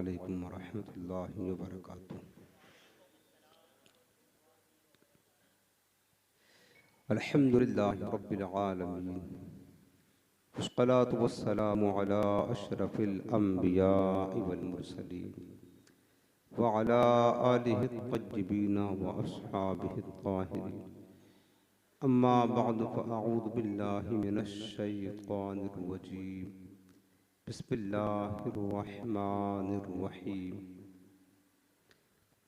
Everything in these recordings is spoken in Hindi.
अलैकुम वरहमतुल्लाहि वबरकातुहू। अल्हम्दुलिल्लाहि रब्बिल आलमीन वस्सलातु वस्सलामु अला अशरफिल अंबियाइ वल मुरसलीन व अला आलिहि त्तय्यिबीन व अस्हाबिहि त्ताहिरीन। अम्मा बअद फ़अऊज़ु बिल्लाहि मिनश शैतानिर रजीम। बिस्मिल्लाहिर रहमानिर रहीम।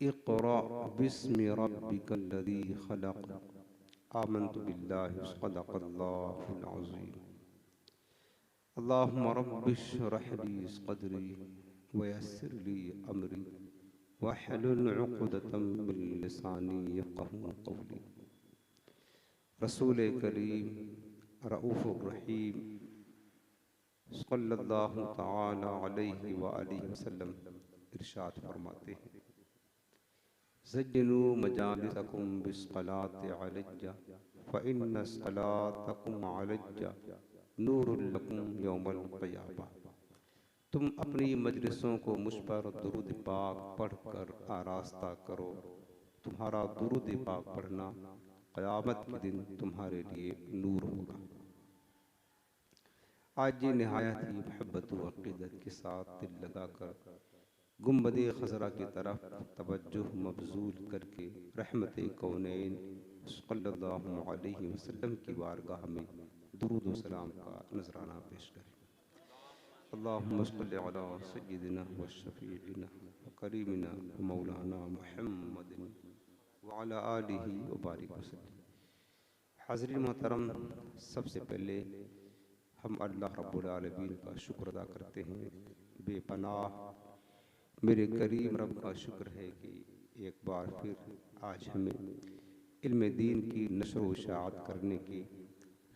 इक़रा बिस्मि रब्बिकल लज़ी खलक़। आमन्तु बिल्लाहि सदक़ल्लाहुल अज़ीम। अल्लाहुम्मा रब्बिश्रह ली सदरी व यस्सिर ली अमरी वहलुल उक़दतम मिन लिसानी यफ़क़हू क़ौली। रसूल करीम रऊफ़ुर रहीम सल्लल्लाहु तआला अलैहि व आलिहि वसल्लम इरशाद फरमाते हैं, ज़य्यिनू मजालिसकुम बिस्सलाति अलैया फ़इन्न सलातकुम अलैया नूरुल लकुम यौमल क़ियामा। तुम अपनी मजलिसों को मुझ पर दुरूद पाक पढ़कर आरास्ता करो। तुम्हारा दुरूद पाक पढ़ना क़यामत के दिन तुम्हारे लिए नूर होगा। आज ये नहायत ही मोहब्बत व अक़ीदत के साथ दिल लगाकर गुंबदे खज़रा की तरफ तवज्जुह मबज़ूल करके रहमत कौनैन सल्लल्लाहु अलैहि वसल्लम की बारगाह में दुरूद व सलाम का नजराना पेश करें। अल्लाहुम्मा सल्लि अला सय्यिदिना व शफ़ीइना व करीमिना व मौलाना मुहम्मदिन व अला आलिहि व बारिक वसल्लम। हाज़रीन मोहतरम, सबसे पहले हम अल्लाह रब्बुल आलमीन का शुक्र अदा करते हैं। बेपनाह मेरे करीम रब का शुक्र है कि एक बार फिर आज हमें इल्म दीन की नशर व इशाअत करने की,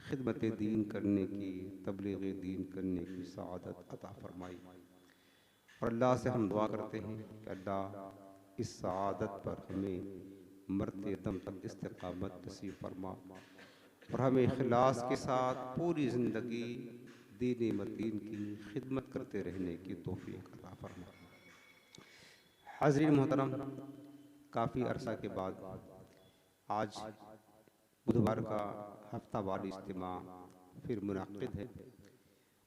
खिदमत दीन करने की, तबलीग दीन करने की सआदत अता फरमाई। और अल्लाह से हम दुआ करते हैं कि अल्लाह इस सआदत पर हमें मरते दम तक इस्तिक़ामत नसीब फरमा और हमें इखलास के साथ पूरी ज़िंदगी दीन मतीन की खिदमत करते रहने की तौफ़ीक़ अता फरमा। हाज़रीन मोहतरम, काफ़ी अरसा के बाद आज बुधवार का हफ्तावारी इज्तिमा फिर मुनाक़िद है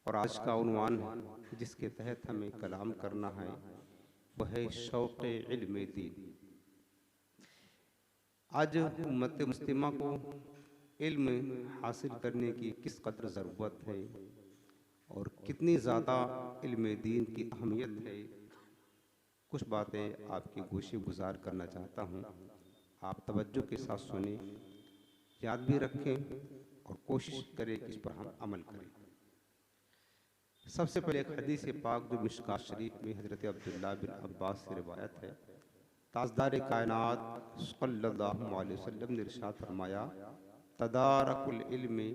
और आज का उन्वान जिसके तहत हमें कलाम करना है वह है शौक़ इल्म दीन। आज उम्मत मुस्लिमा को इल्म हासिल करने की किस कदर ज़रूरत है और कितनी ज़्यादा इल्म दीन की अहमियत है, कुछ बातें आपकी गोशी गुजार करना चाहता हूँ। आप तवज्जो के साथ सुने, याद भी रखें और कोशिश करें कि इस पर हम अमल करें। सबसे पहले एक हदीस पाक जो मिशकात शरीफ में हज़रत अब्दुल्लाह बिन अब्बास से रिवायत है। ताजदार कायनात सल्लल्लाहु अलैहि वसल्लम ने इरशाद फरमाया, तदारकुल इल्मी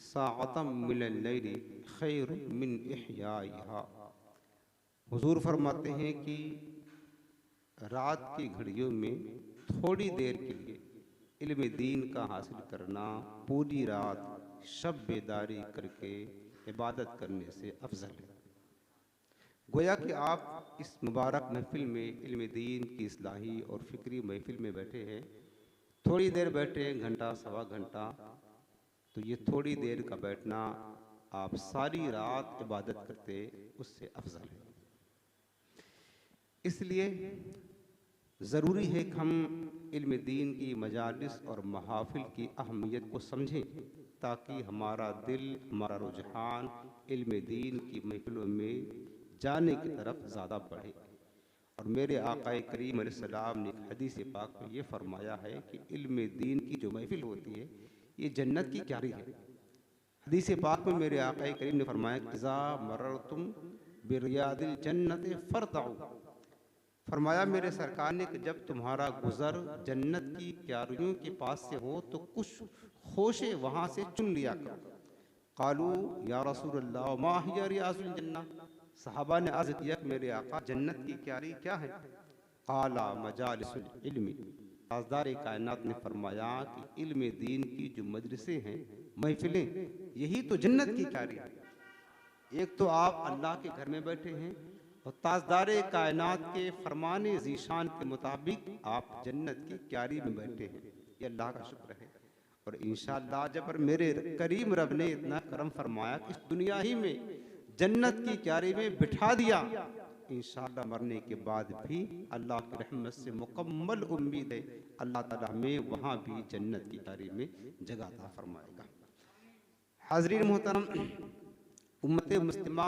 साअतम मिनल लैली खैरुम मिन इहयाइहा। हुजूर फरमाते हैं कि रात की घड़ियों में थोड़ी देर के लिए इल्म दीन का हासिल करना पूरी रात शब बेदारी करके इबादत करने से अफजल है। गोया कि आप इस मुबारक महफिल में इल्म दीन की इस्लाही और फ़िक्री महफिल में बैठे हैं। थोड़ी देर बैठे, घंटा सवा घंटा, तो ये थोड़ी देर का बैठना आप सारी रात इबादत करते उससे अफजल है। इसलिए ज़रूरी है कि हम इल्म दीन की मजालिस और महाफिल की अहमियत को समझें ताकि हमारा दिल, हमारा रुझान इल्म दीन की महफिलों में जाने की तरफ ज़्यादा बढ़े। और मेरे आक़ाए करीम अलैहिस्सलाम ने हदीस पाक में ये फरमाया है कि इल्म दीन की जो महफिल होती है ये जन्नत की क्यारी है। हदीस पाक में मेरे आक़ाए करीम ने फरमाया, इज़ा मररतुम बिरियादिल जन्नत फरताउ। फरमाया मेरे सरकार ने कि जब तुम्हारा गुज़र जन्नत की क्यारियों के पास से हो तो कुछ खोशे वहाँ से चुन लिया करो। क़ालू या रसूलल्लाह मा हिया रियाज़ुल जन्नह। सहाबा ने अर्ज़ किया कि मेरे आका जन्नत की क्यारी क्या है? क़ाला मजालिसुल इल्मी। ताजदार कायनात ने फरमाया कि इल्म दीन की जो मजलिसें हैं, महफिलें, यही तो जन्नत की क्यारी है। एक तो आप अल्लाह के घर में बैठे हैं और ताजदारे कायनात के फरमाने ज़ीशान के मुताबिक आप जन्नत की क्यारी में बैठे हैं, ये अल्लाह का शुक्र है। और इंशाअल्लाह जब मेरे करीम रब ने इतना करम फरमाया कि इस दुनिया ही में जन्नत की क्यारी में बिठा दिया, इंशाअल्लाह मरने के बाद भी अल्लाह की रहमत से मुकम्मल उम्मीद है अल्लाह ताला हमें वहाँ भी जन्नत की क्यारी में जगह अता फरमाएगा। हाज़रीन मोहतरम, उम्मत मुस्लिमा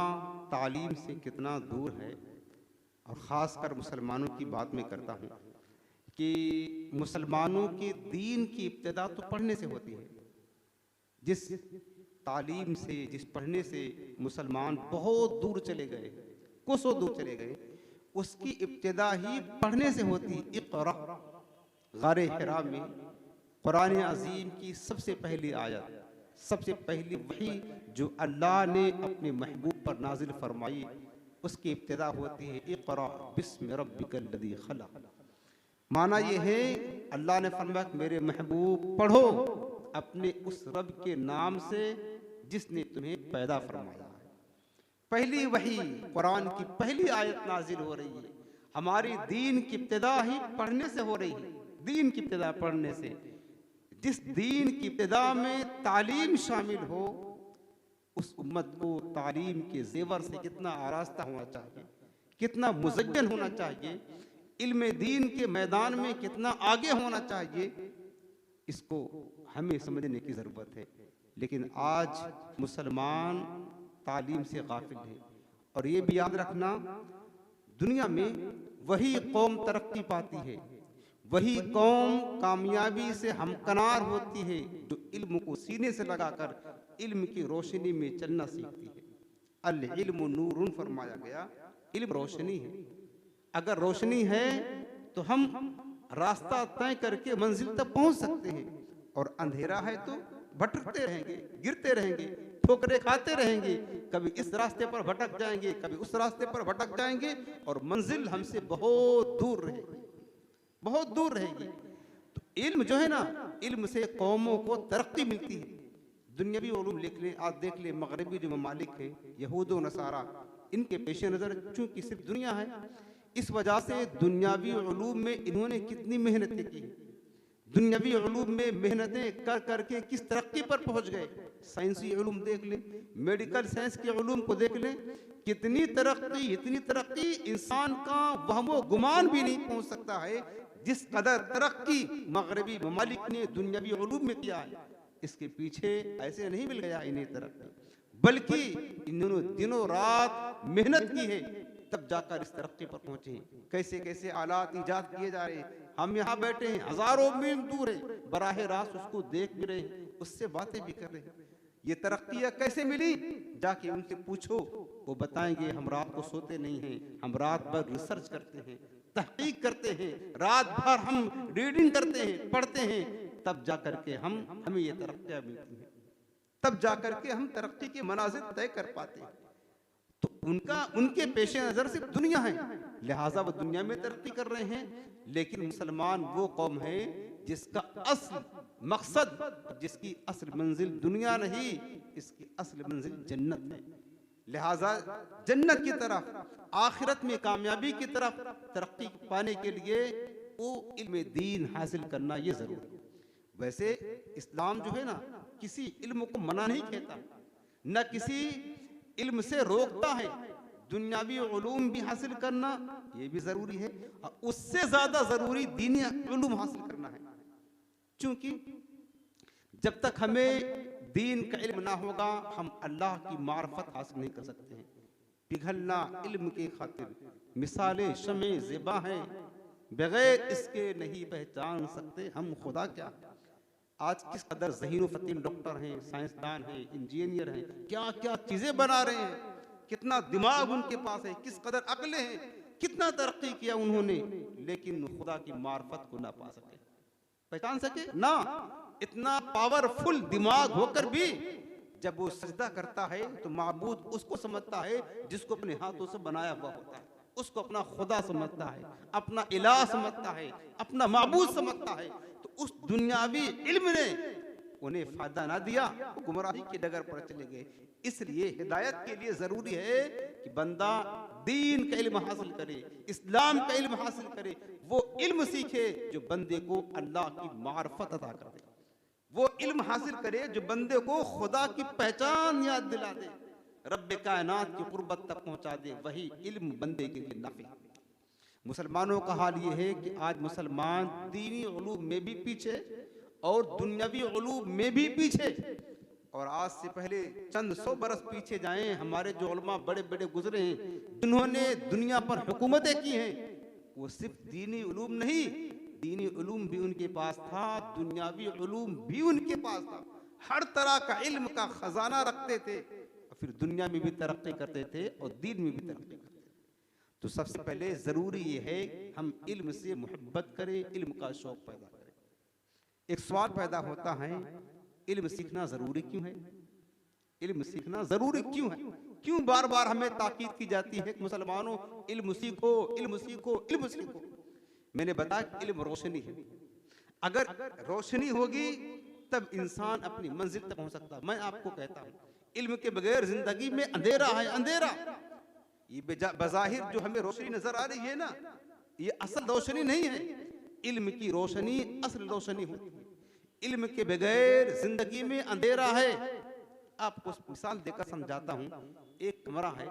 तालीम से कितना दूर है, और ख़ासकर मुसलमानों की बात मैं करता हूँ कि मुसलमानों के दीन की इब्तिदा तो पढ़ने से होती है। जिस तालीम से, जिस पढ़ने से मुसलमान बहुत दूर चले गए, कोसों दूर चले गए, उसकी इब्तिदा ही पढ़ने से होती। इक़रा, गारे हिरा में कुरान अज़ीम की सबसे पहली आयत, सबसे पहली वही जो अल्लाह ने अपने महबूब पर नाजिल फरमाई, उसकी इब्तिदा होती है इक़रा बिस्मि रब्बिकल लज़ी खलक़। माना ये है अल्लाह ने फरमाया मेरे महबूब पढ़ो अपने उस रब के नाम से जिसने तुम्हें पैदा फरमाया। पहली वही कुरान की पहली आयत नाजिल हो रही है। हमारी दीन की इब्तिदा ही पढ़ने से हो रही है। दीन की इब्तिदा पढ़ने से, जिस दीन की इब्तिदा में तालीम शामिल हो, उस उम्मत को तालीम के जेवर से कितना आरास्ता होना चाहिए, कितना मुज़य्यन होना चाहिए, इल्म दीन के मैदान में कितना आगे होना चाहिए, इसको हमें समझने की ज़रूरत है। लेकिन आज मुसलमान तालीम से गाफिल है। और ये भी याद रखना, दुनिया में वही कौम तरक्की पाती है, वही कौम कामयाबी से हमकनार होती है जो इल्म को सीने से लगाकर इल्म की रोशनी में चलना सीखती है। अल इल्म नूरुन फरमाया गया, इल्म रोशनी है। अगर रोशनी है तो हम रास्ता तय करके मंजिल तक पहुंच सकते हैं, और अंधेरा है तो भटकते रहेंगे, गिरते रहेंगे, ठोकरे खाते रहेंगे, कभी इस रास्ते पर भटक जाएंगे, कभी उस रास्ते पर भटक जाएंगे, और मंजिल हमसे बहुत दूर रहेगी, बहुत दूर रहेगी। तो इल्म जो है ना, इल्म से कौमों को तरक्की मिलती है। दुनियावी उलूम लिख लें, आज देख लें मगरबी जो ममालिक है, यहूद व नसारा, इनके पेश नज़र चूँकि सिर्फ दुनिया है, इस वजह से दुनियावी उलूम में इन्होंने कितनी मेहनतें की, दुनियावी उलूम में मेहनतें कर करके किस तरक्की पर पहुँच गए। साइंसी उलूम देख लें, मेडिकल साइंस के उलूम को देख लें, कितनी तरक्की, इतनी तरक्की इंसान का वहमो गुमान भी नहीं पहुँच सकता है जिस कदर तरक्की मगरबी ममालिक ने दुनियावी उलूम में किया है। इसके पीछे ऐसे नहीं मिल गया इन्हें तरक्की, बल्कि इन्होंने दिनों रात मेहनत की है, तब जाकर इस तरक्की पर पहुंचे हैं। कैसे कैसे आलात ईजाद किए जा रहे हैं, हम यहाँ बैठे हैं, हजारों मील दूर है, बराह रास्त उसको देख भी रहे हैं, उससे बातें भी कर रहे हैं। ये तरक्कियाँ कैसे मिली, जाके उनसे पूछो, वो बताएंगे हम रात को सोते नहीं हैं, हम रात भर रिसर्च करते हैं, तहकीक करते हैं, रात भर हम रीडिंग करते हैं, पढ़ते हैं, तब जा करके हमें ये तरक्कियाँ मिलती हैं, तब जा करके हम तरक्की के मनाजिर तय कर पाते हैं। तो उनके पेश नज़र सिर्फ दुनिया है, लिहाजा वो दुनिया में तरक्की कर रहे हैं। लेकिन मुसलमान वो कौम है जिसका असल मकसद, जिसकी असल मंजिल दुनिया नहीं, इसकी असल मंजिल जन्नत है। लिहाजा जन्नत की तरफ, आखिरत में कामयाबी की तरफ तरक्की पाने के लिए वो इल्म दीन हासिल करना ये जरूरी है। वैसे इस्लाम जो है ना, किसी इल्म को मना नहीं कहता, न किसी इल्म से रोकता है। दुनियावी उलूम भी हासिल करना ये भी जरूरी है, और उससे ज्यादा जरूरी दीनी उलूम हासिल करना है। क्योंकि जब तक हमें दीन का इल्म ना होगा, हम अल्लाह की मार्फत हासिल नहीं कर सकते हैं। पिघलना इल्म के खातिर मिसालें शमे ज़िबा हैं, बगैर इसके नहीं पहचान सकते हम खुदा क्या। आज किस कदर ज़हीन फ़तीन डॉक्टर हैं, साइंसदान हैं, इंजीनियर हैं, क्या क्या चीज़ें बना रहे हैं, कितना दिमाग उनके पास है, किस कदर अक्लें हैं, कितना तरक्की किया उन्होंने, लेकिन खुदा की मार्फत को ना पा सके, पहचान सके ना। इतना पावरफुल दिमाग होकर भी जब वो सजदा करता है तो माबूद उसको समझता है जिसको अपने हाथों से बनाया हुआ होता है, उसको अपना खुदा समझता है, अपना इलाह समझता है, अपना माबूद समझता है। तो उस दुनियावी इल्म ने उन्हें फायदा ना दिया, वो गुमराही की डगर पर चले गए। इसलिए हिदायत के लिए जरूरी है कि बंदा दीन का इल्म हासिल करे, इस्लाम का इल्म हासिल करे, वो इल्म सीखे जो बंदे को अल्लाह की मार्फत अता कर दे, वो इल्म हासिल करे जो बंदे को खुदा की पहचान याद दिला दे, रब्बे कायनात की कुर्बत तक पहुंचा दे। वही इल्म बंदे के लिए नाफी। मुसलमानों का हाल ये है कि आज मुसलमान दीनी उलूम में भी पीछे और दुनियावी उलूम में भी पीछे। और आज से पहले चंद 100 बरस पीछे जाएं, हमारे जो उलमा बड़े बड़े गुजरे हैं, जिन्होंने दुनिया पर हुकूमतें की हैं, वो सिर्फ दीनी उलूम नहीं, दीनी उलूम भी उनके पास था, दुनियावी उलूम भी उनके पास था। हर तरह का इल्म का खजाना रखते थे और फिर दुनिया में भी तरक्की करते थे और दीन में भी तरक्की करते थे। तो सबसे पहले जरूरी ये है हम इल्म से मोहब्बत करें, इल्म का शौक पैदा करें। एक सवाल पैदा होता है, इल्म सीखना जरूरी क्यों है? इल्म सीखना जरूरी क्यों है? क्यों बार बार हमें ताकीद की जाती है कि मुसलमानों इल्म सीखो, इल्म सीखो, इल्म सीखो? मैंने बताया इल्म रोशनी है। अगर रोशनी होगी तब इंसान अपनी मंजिल तक पहुंच सकता है। मैं आपको कहता हूं, इल्म के बगैर जिंदगी में अंधेरा है, अंधेरा। ये बज़ाहिर जो हमें रोशनी नजर आ रही है ना, ये असल रोशनी नहीं है। इल्म की रोशनी असल रोशनी होती है। इल्म के बगैर जिंदगी में अंधेरा है। आपको मिसाल देकर समझाता हूँ। एक कमरा है,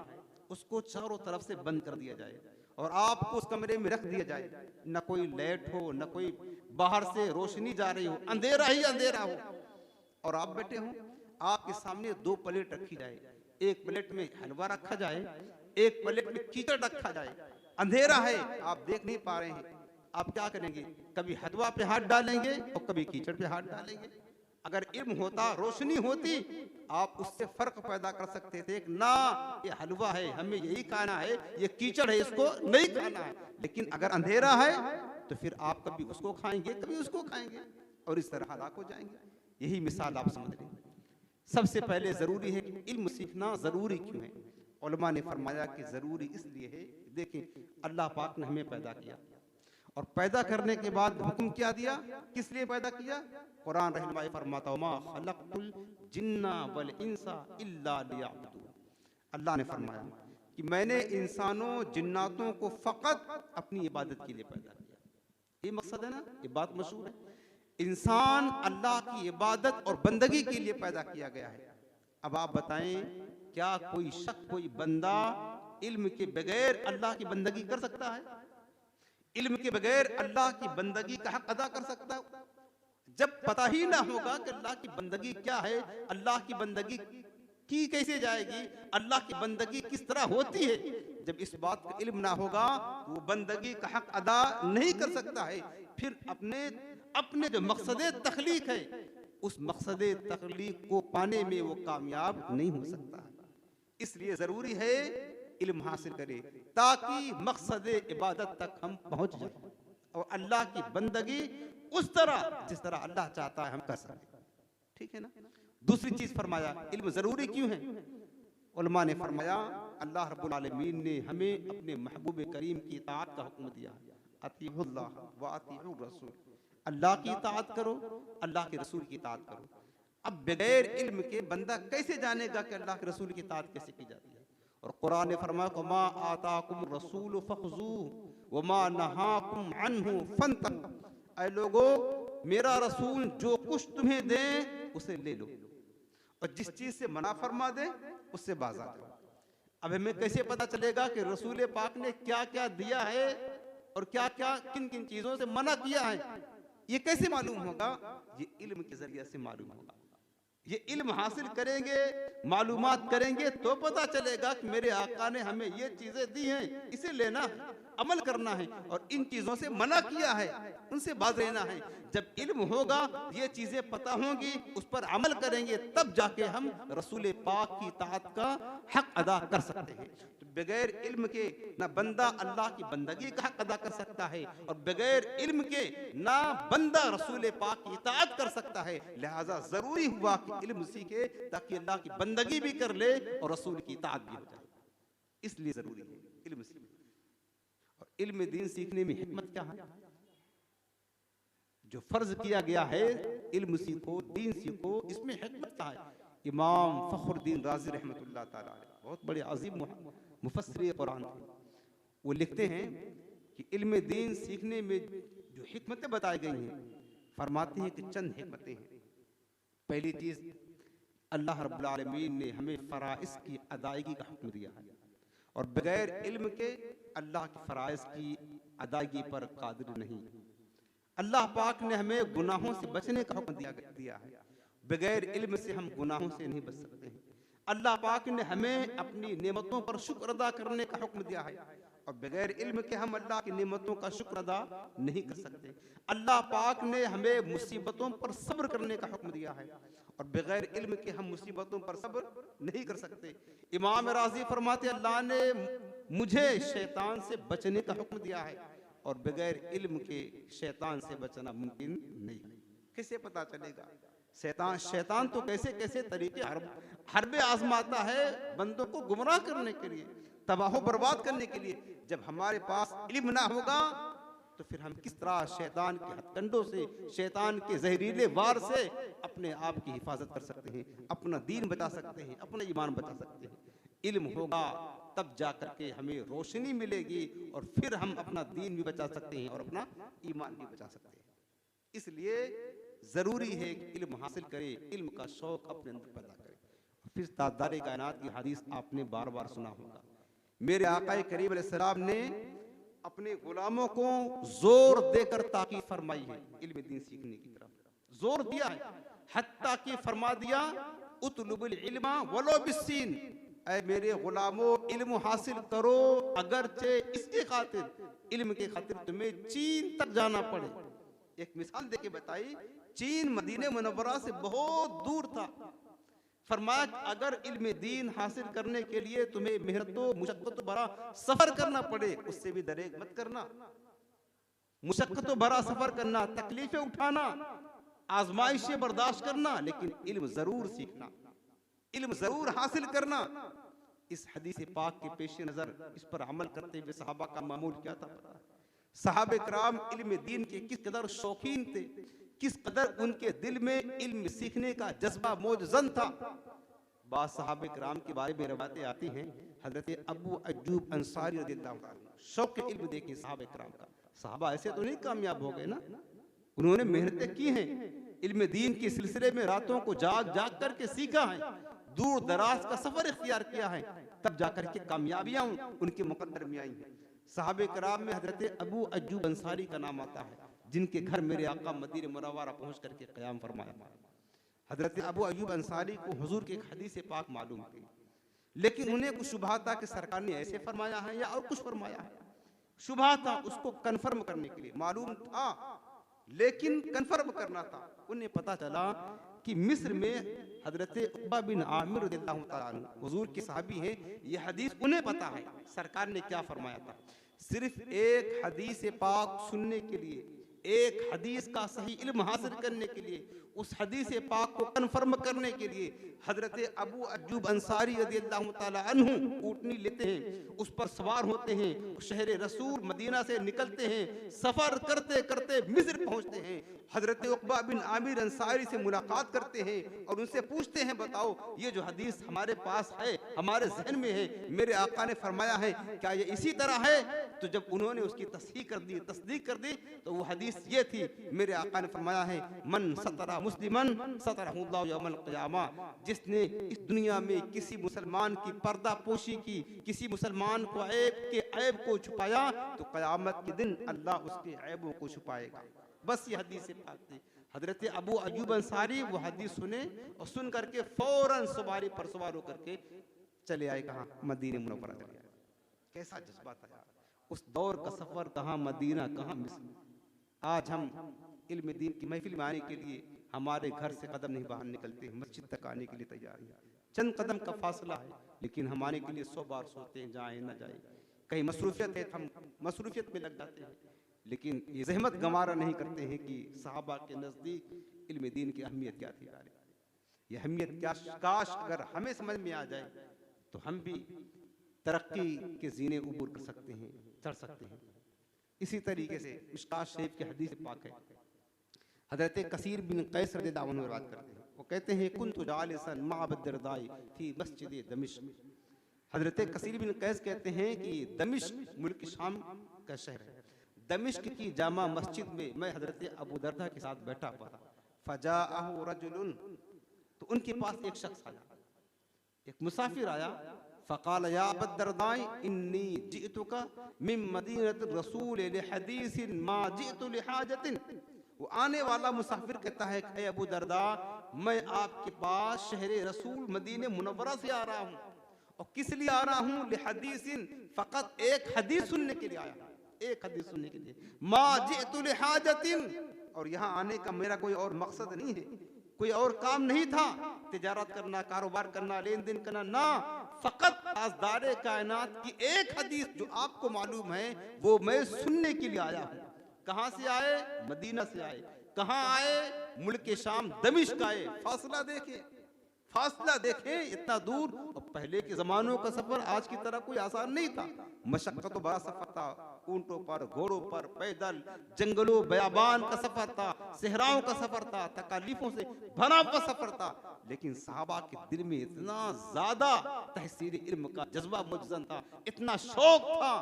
उसको चारों तरफ से बंद कर दिया जाए और आपको उस कमरे में रख दिया जाए, न कोई लाइट हो, न कोई बाहर से रोशनी जा रही हो, अंधेरा ही अंधेरा हो, और आप बैठे हो। आपके सामने 2 प्लेट रखी जाए, एक प्लेट में हलवा रखा जाए, एक प्लेट में कीचड़ रखा जाए। अंधेरा है, आप देख नहीं पा रहे हैं। आप क्या करेंगे? कभी हलवा पे हाथ डालेंगे और कभी कीचड़ पे हाथ डालेंगे। अगर इल्म होता, रोशनी होती, आप उससे फर्क पैदा कर सकते थे। ना, ये हलवा है, हमें यही खाना है, ये कीचड़ है, इसको नहीं खाना है। लेकिन अगर अंधेरा है तो फिर आप कभी उसको खाएंगे, कभी उसको खाएंगे, और इस तरह हलाक हो जाएंगे। यही मिसाल आप समझ लें। सबसे पहले जरूरी है कि इल्म सीखना जरूरी क्यों है? उलमा ने फरमाया कि जरूरी इसलिए है, देखें अल्लाह पाक ने हमें पैदा किया और पैदा करने के बाद हुक्म क्या दिया, किस लिए पैदा किया? कुरान रहनुमाई फरमाता मा खलक़तुल जिन्ना वल इंसा इल्ला लियअबुदून। अल्लाह ने फरमाया कि मैंने इंसानों जिन्नातों को फकत अपनी इबादत के लिए पैदा किया। ये मकसद है ना, ये बात मशहूर है। इंसान अल्लाह की इबादत और बंदगी के लिए पैदा किया गया है। अब आप बताएं, क्या कोई शख्स, कोई बंदा इल्म के बगैर अल्लाह की बंदगी कर सकता है? इल्म के बगैर अल्लाह की बंदगी का हक अदा कर सकता है? जब पता ही ना होगा कि अल्लाह की बंदगी क्या है, अल्लाह की बंदगी की कैसे जाएगी, अल्लाह की बंदगी किस तरह होती है, जब इस बात का इल्म ना होगा तो वो बंदगी का हक अदा नहीं कर सकता है। फिर अपने जो मकसद तख्लीक है, उस मकसद तख्लीक को पाने में वो कामयाब नहीं हो सकता है। इसलिए जरूरी है इल्म हासिल करें ताकि मकसद इबादत तक हम पहुंच जाए और अल्लाह की बंदगी उस तरह जिस तरह अल्लाह चाहता है हम कर सकें। ठीक है ना? दूसरी चीज फरमाया, इल्म जरूरी क्यों है? उलमा ने फरमाया अल्लाह रब्बुल आलमीन ने हमें अपने महबूब करीम की इताअत का हुक्म दिया, अतीउल्लाह व अतीउर रसूल। अल्लाह की इताअत करो, अल्लाह के रसूल की इताअत करो। अब बगैर इल्म के बंदा कैसे जानेगा कि अल्लाह के रसूल की इताअत कैसे की जाती है? और कुरान ने फरमाया मा आताकुम रसूल फखुज़ूहु व मा नहाकुम अन्हु फंतहू। ऐ लोगों, मेरा रसूल जो कुछ तुम्हें दे उसे ले लो और जिस चीज से मना फरमा दे उससे बाज आ जाओ। अब हमें कैसे पता चलेगा कि रसूल पाक ने क्या क्या दिया है और क्या क्या किन किन चीजों से मना किया है? ये कैसे मालूम होगा? ये इल्म के जरिए से मालूम होगा। ये इल्म हासिल करेंगे, मालूमात करेंगे तो पता चलेगा कि मेरे आका ने हमें ये चीजें दी हैं, इसे लेना है, अमल करना है, और इन चीजों से मना किया है, उनसे बाज रहना है। जब इल्म होगा, ये चीजें पता होंगी, उस पर अमल करेंगे, तब जाके हम रसूल पाक की इताअत का हक अदा कर सकते हैं। तो बगैर इल्म के ना बंदा अल्लाह की बंदगी का हक अदा कर सकता है और बगैर इल्म के ना बंदा रसूल पाक की इताअत कर सकता है। लिहाजा जरूरी हुआ कि इल्म सीखे ताकि अल्लाह की बंदगी भी कर ले और रसूल की इताअत भी हो जाए। इसलिए जरूरी है इल्म सीखना। और इल्म दीन सीखने में हिकमत क्या है? जो फर्ज किया गया है इल्म सीखो, दीन सीखो, इसमें हिकमत है। इमाम फखरुद्दीन राजी रहमतुल्लाह ताला अलैह बहुत बड़े अजीम मुफस्सिर कुरान थे। वो लिखते हैं कि इल्म दीन सीखने में जो हिकमतें बताई गई हैं, फरमाते हैं कि चंद हिकमतें हैं। पहली चीज, अल्लाह रब्बुल आलमीन ने हमें फराइज की अदायगी का हुक्म दिया है और बगैर इल्म के अल्लाह के फराइज की अदायगी पर कादिर नहीं। अल्लाह पाक ने हमें गुनाहों से बचने का हुक्म दिया है, बगैर इल्म से हम गुनाहों से नहीं बच सकते हैं। अल्लाह पाक ने हमें अपनी नेमतों पर शुक्र अदा करने का हुक्म दिया है और बगैर इल्म के हम अल्लाह की नेमतों का शुक्र अदा नहीं कर सकते। अल्लाह पाक ने हमें मुसीबतों पर सब्र करने का हुक्म दिया है और बगैर इल्म के हम मुसीबतों पर सब्र नहीं कर सकते। इमाम राजी फरमाते, अल्लाह ने मुझे शैतान से बचने का हुक्म दिया है और बगैर इल्म के शैतान से बचना मुमकिन नहीं। कैसे पता चलेगा? शैतान तो कैसे कैसे तरीके हरबे आजमाता है बंदों को गुमराह करने के लिए, तबाह बर्बाद करने के लिए। जब हमारे पास इल्म ना होगा तो फिर हम किस तरह शैतान के हथकंडों से, शैतान के जहरीले वार से अपने आप की हिफाजत कर सकते हैं, अपना दीन बचा सकते हैं, अपना ईमान बचा सकते हैं। इल्म होगा तब जाकर के हमें रोशनी मिलेगी और फिर हम अपना दीन भी बचा सकते हैं और अपना ईमान भी बचा सकते हैं। इसलिए जरूरी है कि इल्म हासिल करे, इल्म का शौक अपने अंदर पैदा करे। फिर ताजदार कायनात की हदीस आपने बार बार सुना होगा। मेरे आका करीम अलैहिस्सलाम ने अपने गुलामों को जोर देकर ताकीद फरमाई है इल्म दीन सीखने की तरफ, जोर दिया है, हत्ता कि फरमा दिया उतलुबुल इल्मा वलो बिस्सीन, ऐ मेरे गुलामों इल्म हासिल करो अगरचे इसके खातिर, इल्म के खातिर तुम्हें चीन तक जाना पड़े। एक मिसाल देके बताई, चीन मदीने मुनव्वरा से बहुत दूर था। फरमाया अगर इल्म दीन हासिल करने के लिए तुम्हें मेहनतों मुशक्कतों भरा सफर करना पड़े, उससे भी दरेक मत करना। मुशक्कतों भरा सफर करना, तकलीफें उठाना, आजमाइशें बर्दाश्त करना, लेकिन इल्म जरूर सीखना, इल्म जरूर हासिल करना। इस हदीस पाक के पेश नजर इस पर अमल करते हुए सहाबा का मामूल क्या था? सहाबे कराम इल्म दीन के किस कदर शौकीन थे, किस कदर उनके दिल में इल्म सीखने का जज्बा मौजूद था। बाद सहाबे कराम के बारे में रवायतें आती हैं, हजरत अबू अय्यूब अंसारी रज़ियल्लाहु अन्हु, शौक इल्म देखें सहाबे कराम का। सहाबा ऐसे तो नहीं कामयाब हो गए ना, उन्होंने मेहनतें की हैं, इल्म दीन के सिलसिले में रातों को जाग जाग करके सीखा है, दूर दराज का सफर इख्तियार किया है, तब जाकर के कामयाबियां उनके मुकद्दर में आई हैं। सहाबे कराम में हजरत अबू अय्यूब अंसारी का नाम आता है, जिनके घर मेरे आका मदीने मुनव्वरा पहुंच करके क़याम फरमाया। हजरत अबू अय्यूब अंसारी को हुजूर के एक हदीस पाक मालूम थी, लेकिन उन्हें कुछ शुबहा था कि सरकार ने ऐसे फरमाया है या और कुछ फरमाया है। शुबहा था, उसको कन्फर्म करने के लिए, मालूम था लेकिन कन्फर्म करना था। उन्हें पता चला कि मिस्र में हजरत उक़बा बिन आमिर रज़ियल्लाहु तआला अन्हु हुजूर के सहाबी हैं, ये हदीस उन्हें पता है सरकार ने क्या फरमाया था। सिर्फ एक हदीस पाक सुनने के लिए, एक हदीस का सही इल्म हासिल करने के लिए, उस हदीस पाक को कन्फर्म करने के लिए हजरत अबू अय्यूब अंसारी रज़ियल्लाहु तआला अन्हु ऊँटनी लेते हैं, उस पर सवार होते हैं, शहर रसूल मदीना से निकलते हैं, सफर करते करते मिस्र पहुंचते हैं, हजरत उक़बा बिन आमिर अंसारी से मुलाकात करते हैं और उनसे पूछते हैं, बताओ ये जो हदीस हमारे पास है, हमारे जहन में है, मेरे आका ने फरमाया है, क्या ये इसी तरह है? तो जब उन्होंने उसकी तस्दीक कर दी तो वो हदीस ये थी, मेरे आका ने फरमाया है, मन सतरा मुस्लिमन सतरहुल्लाहु यौमल क़ियामा, जिसने इस दुनिया में किसी मुसलमान की पर्दा पोशी की, किसी मुसलमान को ऐब को छुपाया, तो क़यामत के दिन अल्लाह उसके ऐबों को छुपाएगा। बस ये हदीस पाक थी। हजरत अबू अय्यूब अंसारी वो हदीस सुने और सुन करके फौरन सवारी पर सवार होकर के चले आए, कहाँ? मदीने मुनव्वरा चले आए। कैसा जज्बा था यार, उस दौर का सफर, कहाँ मदीना, कहाँ मिस्र। आज हम इल्म दीन की महफिल में आने के लिए हमारे घर से कदम नहीं बाहर निकलते, मस्जिद तक आने के लिए तैयार हैं, चंद कदम का फासला है, लेकिन हम आने के लिए 100 बार सोचते हैं, जाए ना जाए, कहीं मसरूफियत है, हम मसरूफियत में लग जाते हैं, लेकिन ये जहमत गंवारा नहीं करते हैं कि सहाबा के नज़दीक इल्म दीन की अहमियत क्या थी। ये अहमियत क्या, काश अगर हमें समझ में आ जाए तो हम भी तरक्की के जीने उबूर कर सकते हैं, चढ़ सकते हैं। इसी तरीके से मिशकात शरीफ की हदीस पाक है, हज़रत कसीर बिन कैस रज़ियल्लाहु अन्हु बात करते हैं, वो कहते हैं कुन्तु जालिसन मअ अबी दरदाई फी मस्जिद दमिश्क। हज़रत कसीर बिन कैस कहते हैं कि दमिश्क मुल्क शाम का शहर है, दमिश्क की जामा मस्जिद में मैं हज़रत अबू दरदा के साथ बैठा हुआ था। फजाअहु रजुलुन, तो उनके पास एक शख्स आया, एक मुसाफिर आया। फ़क़ाल या अबा दरदाई इन्नी जिअतुका मिन मदीनति रसूल लिहदीसिन मा जिअतु लिहाजतिन। वो आने वाला मुसाफिर कहता है कि अबू दरदा, मैं आपके पास शहर रसूल मदीने मुनव्वरा से आ रहा हूँ, और किस लिए आ रहा हूँ? लिहदीसिन, फ़क़त एक हदीस सुनने के लिए आया, एक हदीस सुनने के लिए। मा जिअतु लिहाजतिन, और यहाँ आने का मेरा कोई और मकसद नहीं है, कोई और काम नहीं था, तिजारत करना, कारोबार करना, लेन देन करना, ना, फकत ताजदारे कायनात की एक हदीस जो आपको मालूम है वो मैं सुनने के लिए आया हूँ। कहाँ से आए? मदीना से आए। कहाँ आए? मुल्क शाम दमिश्क आए। फासला देखे, फासला देखे, इतना दूर। और पहले के जमानों का सफर आज की तरह कोई आसान नहीं था, मशक्कत बड़ा सफर था, ऊंटों पर, घोड़ों पर, पैदल, जंगलों बयाबान का सफर था, सहराओं का सफर था, तकालीफों से भरा हुआ सफर था। लेकिन सहाबा के दिल में इतना ज्यादा तहसील इल्म का जज्बा मौजूद था, इतना शौक था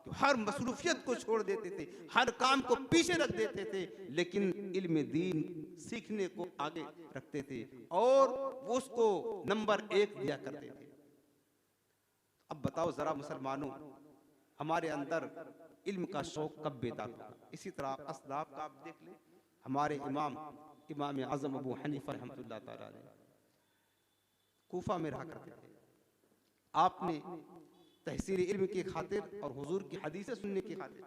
कि हर मसरूफियत को छोड़ देते थे, हर काम को पीछे रख देते थे, लेकिन इल्म दीन सीखने को आगे रखते थे और वो उसको नंबर 1 दिया करते थे। अब बताओ जरा मुसलमानों, हमारे अंदर इल्म का शौक कब बेदार होगा? इसी तरह असलाफ का आप देख लें, हमारे इमाम आज़म अबू हनीफा रहमतुल्लाह तआला अलैह कूफा में रहा करते थे। आपने तहसील इल्म की खातिर और हुजूर की हदीसें सुनने की खातिर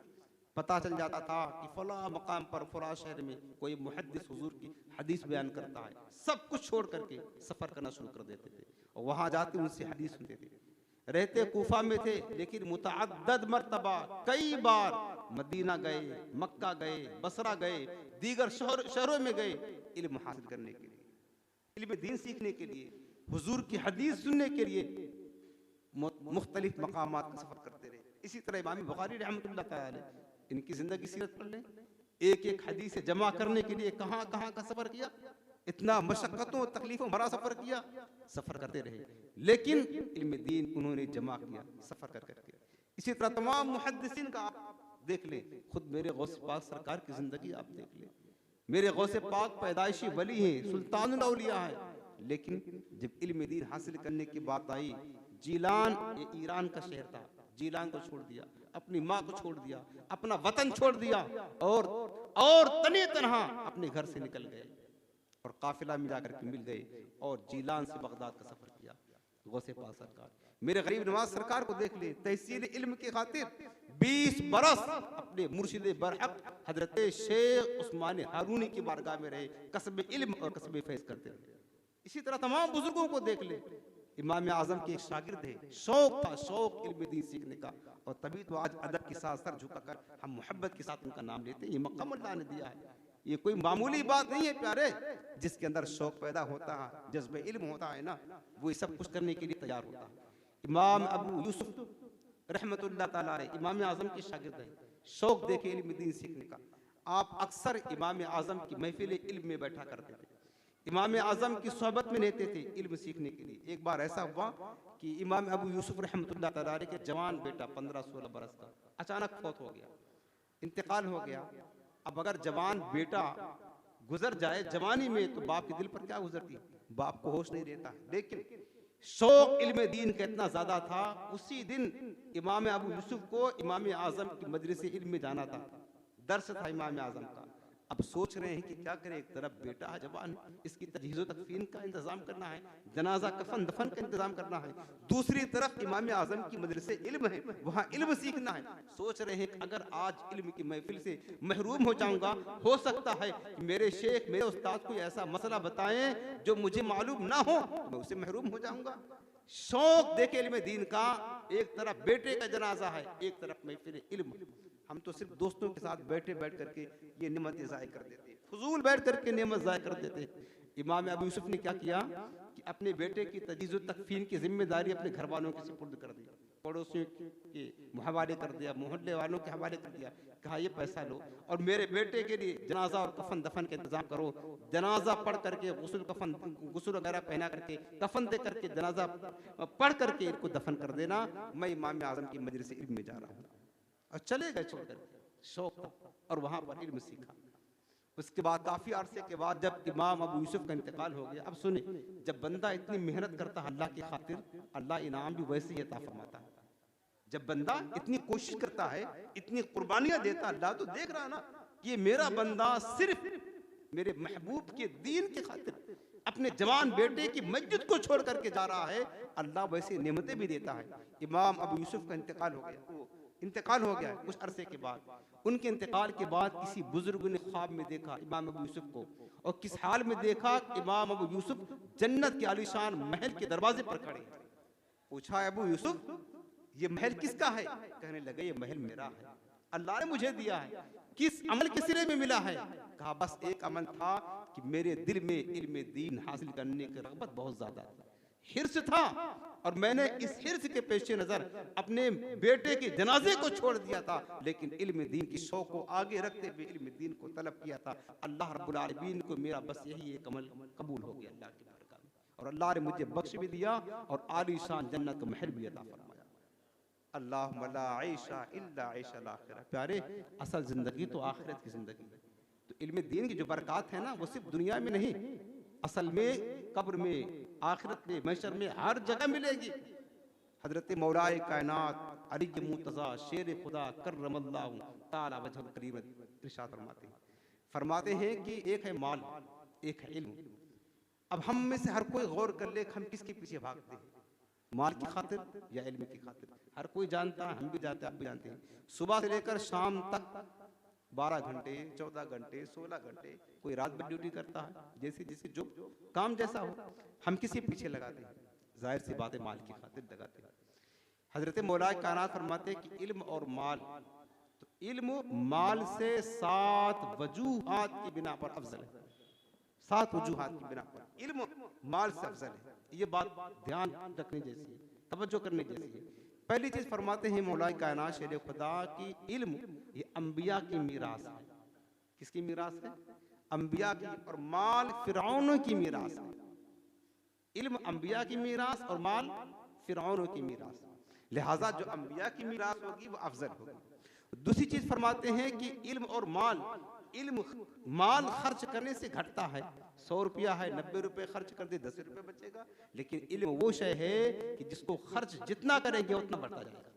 पता चल जाता था कि फला मकाम पर फला शहर में कोई मुहद्दिस हुजूर की हदीस बयान करता है, सब कुछ छोड़ करके सफ़र करना शुरू कर देते थे और वहाँ जाते उनसे हदीस सुनते थे। रहते कूफा में थे, लेकिन मुतअद्दद मर्तबा कई बार मदीना गए, मक्का गए, बसरा गए, दीगर शहरों में गए इल्म हासिल करने के लिए, इल्म दीन सीखने के लिए, हुजूर की हदीस सुनने के लिए मुख्तलिफ मकामात का सफर करते रहे। इसी तरह इमाम बुखारी रहमतुल्लाह तआला अलैह, इनकी जिंदगी सीरत पढ़ लें, एक एक हदीस जमा करने के लिए कहाँ कहाँ का सफर किया, इतना मशक्कतों तकलीफों भरा सफर किया, सफर करते रहे, लेकिन इल्म दीन उन्होंने जमा किया सफर कर करके। इसी तरह तमाम मुहद्दिसीन का आप देख लें, खुद मेरे गौसे पाक सरकार की जिंदगी आप देख लें, मेरे गौसे पाक पैदाइशी वली हैं, सुल्तानुल औलिया है, लेकिन जब इल्म दीन हासिल करने की बात आई, जीलान, ये ईरान का शहर था, जीलान को छोड़ दिया, अपनी माँ को छोड़ दिया, अपना वतन छोड़ दिया और तने तनहा अपने घर से निकल गए और काफिला में जाकर के मिल गए और जीलान से बगदाद का सफर किया। गौसे पाक सरकार, मेरे गरीब नवाज सरकार को देख ले, तहसील इल्म की खातिर 20 बरस अपने मुर्शिद बरहक हजरत शेख उस्मान हारूनी की बारगाह में रहे, कसब इल्म और कसब फैज करते रहे। इसी तरह तमाम बुजुर्गों को देख ले, इमाम आजम के एक शागिर्द है, शौक था, शौक इल्म दीन सीखने का, और तभी तो आज अदब के साथ सर झुकाकर हम मोहब्बत के साथ उनका नाम लेते हैं। ये मक़ाम अल्लाह ने दिया है, ये कोई मामूली बात नहीं है प्यारे। जिसके अंदर शौक पैदा होता है, जज्बे इल्म होता है ना, वो ये सब कुछ करने के लिए तैयार होता है। इमाम अबू यूसुफ रहमतुल्लाह तआला अलैह इमाम आजम के शागिर्द है, शौक देखे इल्म दीन सीखने का। आप अक्सर इमाम आजम की महफिल इल्म में बैठा करते थे, इमाम आजम की सोहबत में रहते थे इल्म सीखने के लिए। एक बार ऐसा हुआ कि इमाम अबू यूसुफ रहमतुल्लाह तआला अलैह के जवान बेटा 15-16 बरस का अचानक फौत हो गया, इंतकाल हो गया। अब अगर जवान बेटा गुजर जाए जवानी में तो बाप के दिल पर क्या गुजरती, बाप को होश नहीं रहता। लेकिन शौक इल्म दीन का इतना ज्यादा था, उसी दिन इमाम अबू यूसुफ को इमाम आजम की मजलिस इल्म में जाना था, दर्स था इमाम आजम का। अब सोच रहे हैं कि क्या करें, एक तरफ बेटा है जवान, इसकी तजहीज़ तकफीन का इंतजाम करना है, जनाजा कफन दफन का इंतजाम करना है, दूसरी तरफ इमाम आजम की मजलिस इल्म है, वहाँ इल्म सीखना है। सोच रहे हैं कि अगर आज इल्म की महफिल से महरूम हो जाऊंगा, हो सकता है कि मेरे शेख मेरे उस्ताद कोई ऐसा मसला बताएं जो मुझे मालूम ना हो, तो मैं उससे महरूम हो जाऊंगा। शौक देखे इल्म दीन का, एक तरफ बेटे का जनाजा है, एक तरफ महफिल इल्म। हम तो सिर्फ दोस्तों के साथ बैठ करके ये नेमत ज़ाय कर देते, फजूल बैठ करके नेमत ज़ाय कर देते। इमाम अबू यूसुफ ने क्या किया कि अपने बेटे की तजहीज़ तकफीन की जिम्मेदारी अपने घर वालों के सुपुर्द कर दी। पड़ोसियों के हवाले कर दिया, मोहल्ले वालों के हवाले कर दिया, कहा ये पैसा लो और मेरे बेटे के लिए जनाजा और कफन दफन का इंतजाम करो। जनाजा पढ़ करके गुस्ल वगैरह पहना करके कफन दे करके जनाजा पढ़ करके इनको दफन कर देना। मैं इमाम आजम की मजलिस इल्म में जा रहा हूँ। और चले गए छोड़ कर, शौक और वहाँ पर इल्म सीखा। उसके बाद काफी अरसे के बाद जब इमाम अबू यूसुफ का इंतकाल हो गया, अब सुने, जब बंदा इतनी मेहनत करता है अल्लाह की खातिर, अल्लाह इनाम भी वैसे ही अता फरमाता है। जब बंदा इतनी कोशिश करता है, इतनी कुर्बानियां देता, अल्लाह तो देख रहा ना कि ये मेरा बंदा सिर्फ मेरे महबूब के दीन की खातिर अपने जवान बेटे की मस्जिद को छोड़ करके जा रहा है, अल्लाह वैसे नेमतें भी देता है। इमाम अबू यूसुफ का इंतकाल हो गया कुछ अरसे के बाद। उनके इंतकाल के बाद किसी बुजुर्ग ने ख्वाब में देखा इमाम अबू यूसुफ को, और किस हाल में देखा, इमाम अबू यूसुफ जन्नत के आलीशान महल के दरवाजे पर खड़े। पूछा अबू यूसुफ ये महल किसका है? कहने लगे ये महल मेरा है, अल्लाह ने मुझे दिया है। किस अमल के सिरे में मिला है? कहा बस एक अमल था कि मेरे दिल में इल्म दीन हासिल करने की रग़बत बहुत ज्यादा थी, हिर्स था, और मैंने इस हिर्स के पेशे नजर अपने बेटे के जनाजे को छोड़ दिया था, लेकिन इल्म दीन की शौक को आगे रखते हुए इल्म दीन को तलब किया था। अल्लाह रब्बुल आलमीन को मेरा बस यही एक अमल कबूल हो गया अल्लाह की बरकत में, और अल्लाह ने मुझे बख्श भी दिया और आलीशान जन्नत का महल भी अता फरमाया। अल्लाहुम्मा ला ऐशा इल्ला ऐशल आखिरह। प्यारे, असल जिंदगी तो आखिरत की जिंदगी है। तो इल्म दीन की जो बरकत है ना, वो सिर्फ दुनिया में नहीं, असल में कब्र में, आखिरत में, महशर में, हर जगह मिलेगी। हजरत मौलाए कायनात अली मुर्तज़ा शेर खुदा कर्रमल्लाहु ताला वजहल करीम इरशाद फरमाते हैं कि एक है माल, एक है इल्म। अब हम में से हर कोई गौर कर ले, हम किसके पीछे भागते हैं, माल की खातिर या इल्म की खातिर? हर कोई जानता है, हम भी जानते हैं, आप भी जानते हैं। सुबह से लेकर शाम तक 12 घंटे, 14 घंटे, 16 घंटे, कोई रात भर ड्यूटी करता है, जैसे जैसे जो काम जैसा हो, हम किसी पीछे लगाते हैं, जाहिर सी बात है माल की खातिर लगाते हैं। हजरत मौलाए कायनात फरमाते हैं कि इल्म और माल, तो इल्म माल से 7 वजूहात की बिना पर अफजल है, 7 वजूहात की बिना पर इल्म माल से अफजल है। ये बात ध्यान रखने जैसी है, तवज्जो करने जैसी है। पहली चीज फरमाते हैं मौलाए कायनात शेर खुदा की इल्म ये अंबिया की मीरास है। किसकी मीरास है? अंबिया की। और माल फिरौनों की मीरास है। इल्म अंबिया की मीरास और माल फिरौनों की मीरास, लिहाजा जो अंबिया की मीरास होगी वो अफजल होगी। दूसरी चीज फरमाते हैं कि इल्म और माल, इल्म माल खर्च करने से घटता है। 100 रुपया है, 90 रुपए खर्च कर दे 10 रुपए बचेगा, लेकिन इल्म वो शय है कि जिसको खर्च जितना करेंगे उतना बढ़ता जाएगा।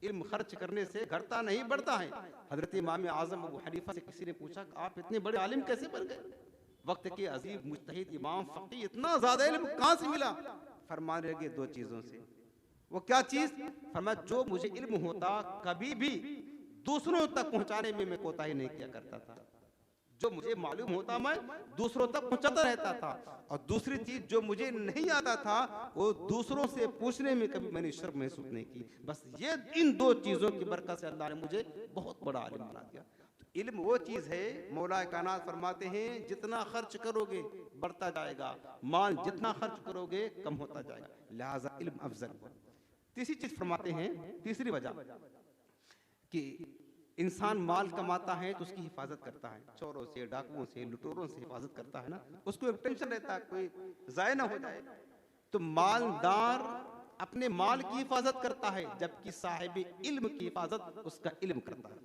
इल्म खर्च करने से घटता नहीं, बढ़ता है। हजरत इमाम आजम अबू हनीफा से किसी ने पूछा आप इतने बड़े आलिम कैसे बन गए? वक्त के अजीब मुज्तहिद इमाम फकीह, इतना ज्यादा इल्म कहाँ से मिला? फरमाने लगे 2 चीजों से। वो क्या चीज? फरमाया जो मुझे इल्म होता कभी भी दूसरों तक पहुंचाने में मैं कोताही नहीं किया करता था। जो मुझे मालूम होता मैं दूसरों तक पहुंचाता रहता था। और दूसरी चीज, जो मुझे नहीं आता था वो दूसरों से पूछने में कभी मैंने शर्म महसूस नहीं की। बस ये इन 2 चीजों की बरकत से अल्लाह ने मुझे बहुत बड़ा आलिम बना दिया। तो इल्म वो चीज है, मौलाए कायनात फरमाते हैं जितना खर्च करोगे बढ़ता जाएगा, माल जितना खर्च करोगे कम होता जाएगा, लिहाजा इल्म अफजल। तीसरी चीज फरमाते हैं, तीसरी वजह कि इंसान माल कमाता है तो उसकी हिफाजत करता है, चोरों से, डाकुओं से, लुटेरों से हिफाजत करता है ना, उसको एक टेंशन रहता है कोई जाया ना हो जाए। तो मालदार अपने माल की हिफाजत करता है, जबकि साहिब इल्म की हिफाजत उसका इल्म करता है।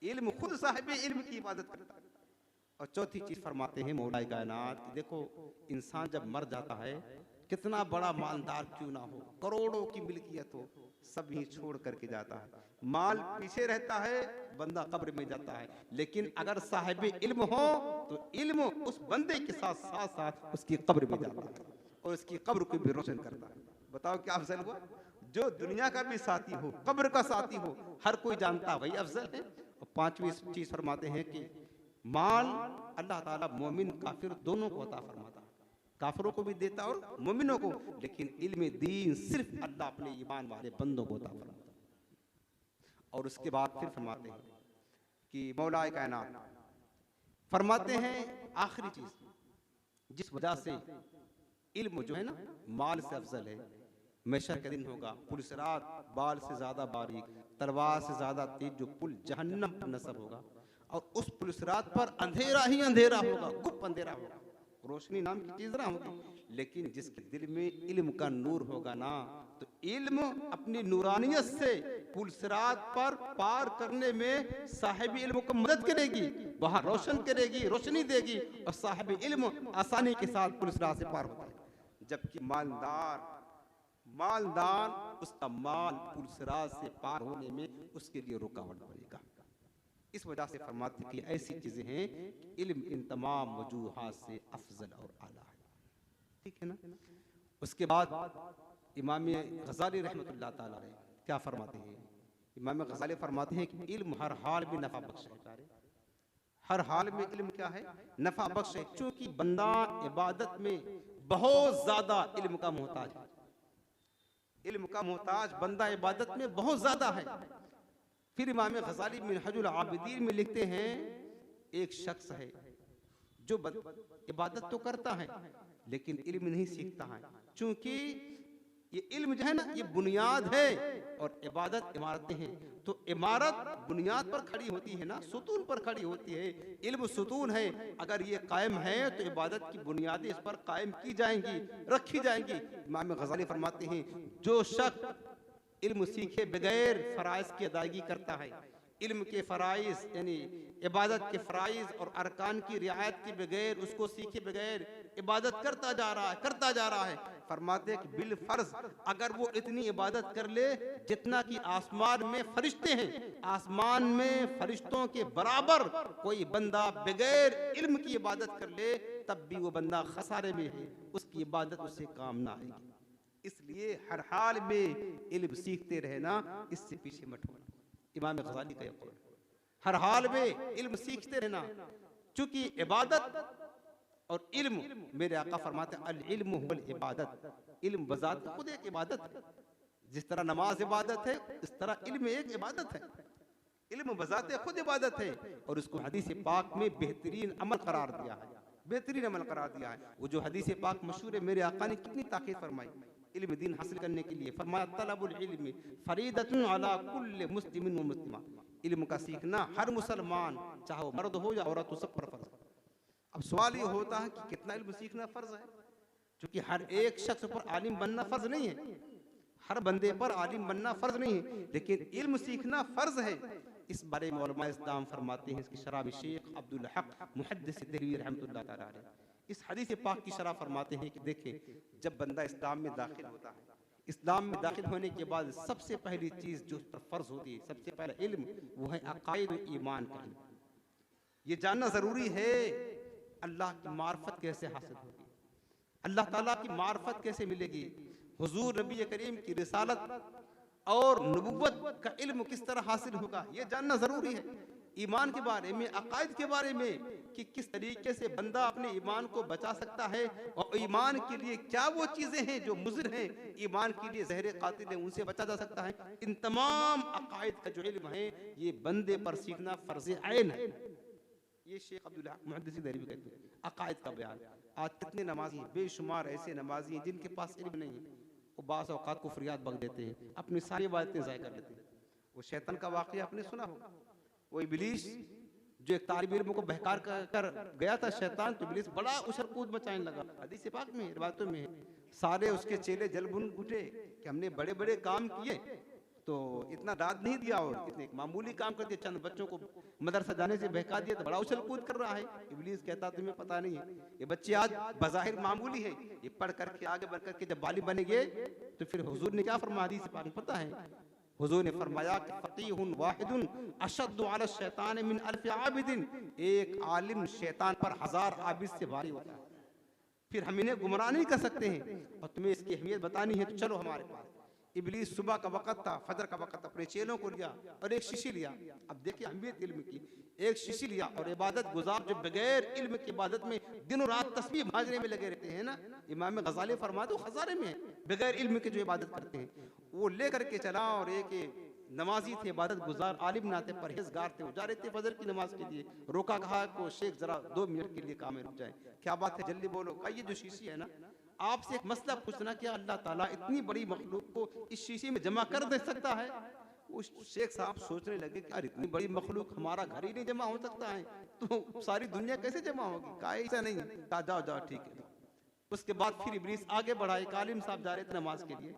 इल्म खुद साहिब इल्म की हिफाजत करता है। और चौथी चीज फरमाते हैं मौलाए कायनात, देखो इंसान जब मर जाता है, कितना बड़ा मालदार क्यों ना हो, करोड़ों की मिल्कियत हो, सब ही छोड़ करके जाता है। माल पीछे रहता है, बंदा कब्र में जाता है। लेकिन अगर साहिब इल्म हो तो इल्म उस बंदे के साथ साथ साथ उसकी कब्र में जाता है और उसकी कब्र को भी रोशन करता है। बताओ क्या अफजल हुआ? जो दुनिया का भी साथी हो, कब्र का साथी हो, हर कोई जानता वही अफजल है। और 5वीं चीज फरमाते हैं कि माल अल्लाह ताला मोमिन काफिर दोनों को अता फरमाता है, काफिरों को भी देता और मोमिनों को, लेकिन इल्म दीन सिर्फ अल्लाह अपने ईमान वाले बंदों को अता फरमाता है। और उसके बाद फिर फरमाते हैं कि मौलाए कायनात फरमाते हैं आखिरी चीज जिस वजह से इल्म जो है ना माल से अफजल है, महशर का दिन होगा, पुलसिरात बाल से ज्यादा बारीक, तलवार से ज्यादा तेज जो पुल जहन्नम पर नस्ब होगा, और उस पुलसिरात पर अंधेरा ही अंधेरा होगा, गुप्त अंधेरा होगा, रोशनी नाम की चीज ना होगी। लेकिन जिसके दिल में इल्म का नूर होगा ना, तो इल्म अपनी नूरानियत से पुलसिरात पर पार करने में साहिब इल्म को मदद करेगी, वहां रोशन करेगी, रोशनी देगी, और साहिब इल्म आसानी के साथ पुलसिरात से पार होता है। जबकि मालदार उसका माल पुलसिरात से पार होने में उसके लिए रुकावट पड़ेगा। इस वजह से फरमाते कि ऐसी चीजें हैं कि इल्म इन तमाम वजूहात से अफजल और आला है। ठीक है ना। उसके बाद इमाम गज़ाली रहमतुल्लाह ताला अलैह क्या फरमाते हैं? इमाम गज़ाली फरमाते हैं कि इल्म हर हाल में नफा बख्श है। हर हाल में इल्म क्या है? नफा बख्श है। चूंकि बंदा इबादत में बहुत ज्यादा इल्म का मोहताज है, इल्म का मोहताज बंदा इबादत में बहुत ज्यादा है। फिर इमाम गज़ाली मिनहाजुल आबिदीन में लिखते हैं, एक शख्स है जो इबादत तो करता है लेकिन इल्म नहीं सीखता है। चूंकि ये इल्म जो है ना, ये बुनियाद है, और इबादत इमारतें हैं। तो इमारत बुनियाद पर खड़ी होती है ना, सुतून पर खड़ी होती है। इल्म सुतून है, अगर ये कायम है तो इबादत की बुनियादें इस पर कायम की जाएंगी, रखी जाएंगी। इमाम गज़ाली फरमाते हैं, जो शख्स इल्म सीखे बगैर फराइज की अदायगी करता है, इल्म के फराइज यानी इबादत के फराइज और अरकान की रियायत के बगैर, उसको सीखे बगैर इबादत करता जा रहा है, फरमाते कि बिल फर्ज अगर वो इतनी इबादत कर ले जितना कि आसमान में फरिश्ते हैं, आसमान में फरिश्तों के बराबर कोई बंदा बगैर इल्म की इबादत कर ले, तब भी वो बंदा खसारे में है, उसकी इबादत उससे काम ना आएगी। इसलिए हर हाल में इल्म सीखते रहना, इससे पीछे मत होना। इमाम गज़ाली का कौल, हर हाल में इल्म सीखते रहना, चूंकि इबादत और इल्म, मेरे आका फरमाते हैं अल इल्म हुवल इबादत, इल्म बजात खुद एक इबादत है। जिस तरह नमाज इबादत है, इस तरह इल्म एक इबादत है। इल्म बजाते खुद इबादत है, और उसको हदीस पाक में बेहतरीन अमल करार दिया है, बेहतरीन अमल करार दिया है। वो जो हदीस पाक मशहूर है, मेरे आका ने कितनी ताकीद फरमाई इल्म दीन हासिल करने के लिए। फरमाया तलबुल इल्मी फरीदतुन अला कुल्li मुस्लिमिन व मुस्लिमा, इल्म का सीखना हर मुसलमान, चाहे वो मर्द हो या औरत हो, सब पर फर्ज है। अब सवाल ये होता है कि कितना इल्म सीखना फर्ज है, क्योंकि हर एक शख्स पर आलिम बनना फर्ज नहीं है, हर बंदे पर आलिम बनना फर्ज नहीं है, लेकिन इल्म सीखना फर्ज है। इस बारे में उलमा इस्लाम फरमाते हैं, इसकी शरह शेख अब्दुल हक मुहद्दिस देहलवी रहमतुल्लाह ताला अलैह इस हदीस पाक की शरह फरमाते हैं कि देखिए, जब बंदा इस्लाम में दाखिल होता है, इस्लाम में दाखिल होने के बाद सबसे पहली चीज जो उस पर फर्ज होती है, सबसे पहला इल्म, वो है अकायद और ईमान का इल्म। ये जानना जरूरी है अल्लाह की मार्फत कैसे हासिल होगी, अल्लाह ताला की मार्फत कैसे मिलेगी, हुजूर नबी करीम की रिसालत और नबुव्वत का इल्म किस तरह हासिल होगा, ये जानना जरूरी है। ईमान के बारे में, अकायद के बारे में, कि किस तरीके से बंदा अपने ईमान को बचा सकता है, और ईमान के लिए क्या वो चीजें हैं जो मुज़िर हैं, ईमान के लिए ज़हर कातिल है, उनसे बचा जा सकता है। इन तमाम अकायद का जो इल्म है, ये बंदे पर सीखना फर्ज़ ऐन है। ये शेख अब्दुल हक मुहद्दिस देहलवी कहते हैं अकायद का बयान। आज कितने नमाजी, बेशुमार ऐसे नमाजी हैं जिनके पास इल्म नहीं है, वो बाज़ औक़ात को फरियाद बक देते हैं, अपनी सारी इबादतें ज़ाय कर लेते हैं। वो शैतान का वाक़या आपने सुना होगा, वो इब्लीस जो एक तालिब इल्म को बहकार कर गया था शैतान, तो इब्लीस बड़ा उछल कूद मचाने लगा। हदीस पाक में, रिवायतों में सारे उसके चेले जलबुन उठे कि हमने बड़े बड़े काम किए, तो इतना दाद नहीं दिया, और इतने मामूली काम कर दिए, चंद बच्चों को मदरसा जाने से बहका दिया, तो बड़ा उछल कूद कर रहा है। इब्लीस कहता तुम्हें पता नहीं है, ये बच्चे आज बज़ाहिर मामूली है, ये पढ़ करके आगे बढ़ करके जब बाली बनेंगे, तो फिर हुजूर ने क्या फरमाया, हदीस पाक में पता है, हुजूर ने फरमाया कि फ़क़ीहुन वाहिदुन अशद्दु अला शैतान मिन अल्फ़ि आबिदिन, एक आलिम शैतान पर 1000 आबिद से भारी होता है। फिर हम इन्हें गुमराह नहीं कर सकते हैं, और तुम्हें इसकी अहमियत बतानी है तो चलो हमारे पास। इब्लीस सुबह का वक़्त था, फजर का वक़्त, अपने चेलों को लिया और एक शीशी लिया। अब देखिए अहमियत इल्म की, एक शीशी लिया, और इबादत गुजार जो बगैर इल्म की इबादत में दिनों रात तस्बीह भाजने में लगे रहते हैं ना, इमाम गज़ाली फरमाते हैं खजारे में बगैर इल्म के जो इबादत करते हैं, वो ले करके चला। और एक नमाजी थे, इबादत गुजार, आलिम ना थे, परहेजगार थे, वो जा रहे थे फजर की नमाज के लिए, रोका, कहा को शेख जरा 2 मिनट के लिए काम में रुक जाए। क्या बात है, जल्दी बोलो। कहा ये जो शीशी है ना, आपसे एक मसला पूछना, क्या अल्लाह ताला इतनी बड़ी मखलूक को इस शीशे में जमा कर दे सकता है? उस शेख साहब सोचने लगे कि यार इतनी बड़ी मखलूक, हमारा घर ही नहीं जमा हो सकता है, तो सारी दुनिया कैसे जमा होगी? कहा ऐसा नहीं है। कहा जाओ जाओ ठीक है। उसके बाद फिर इब्लीस आगे बढ़ा। एक आलिम साहब जा रहे थे नमाज के लिए,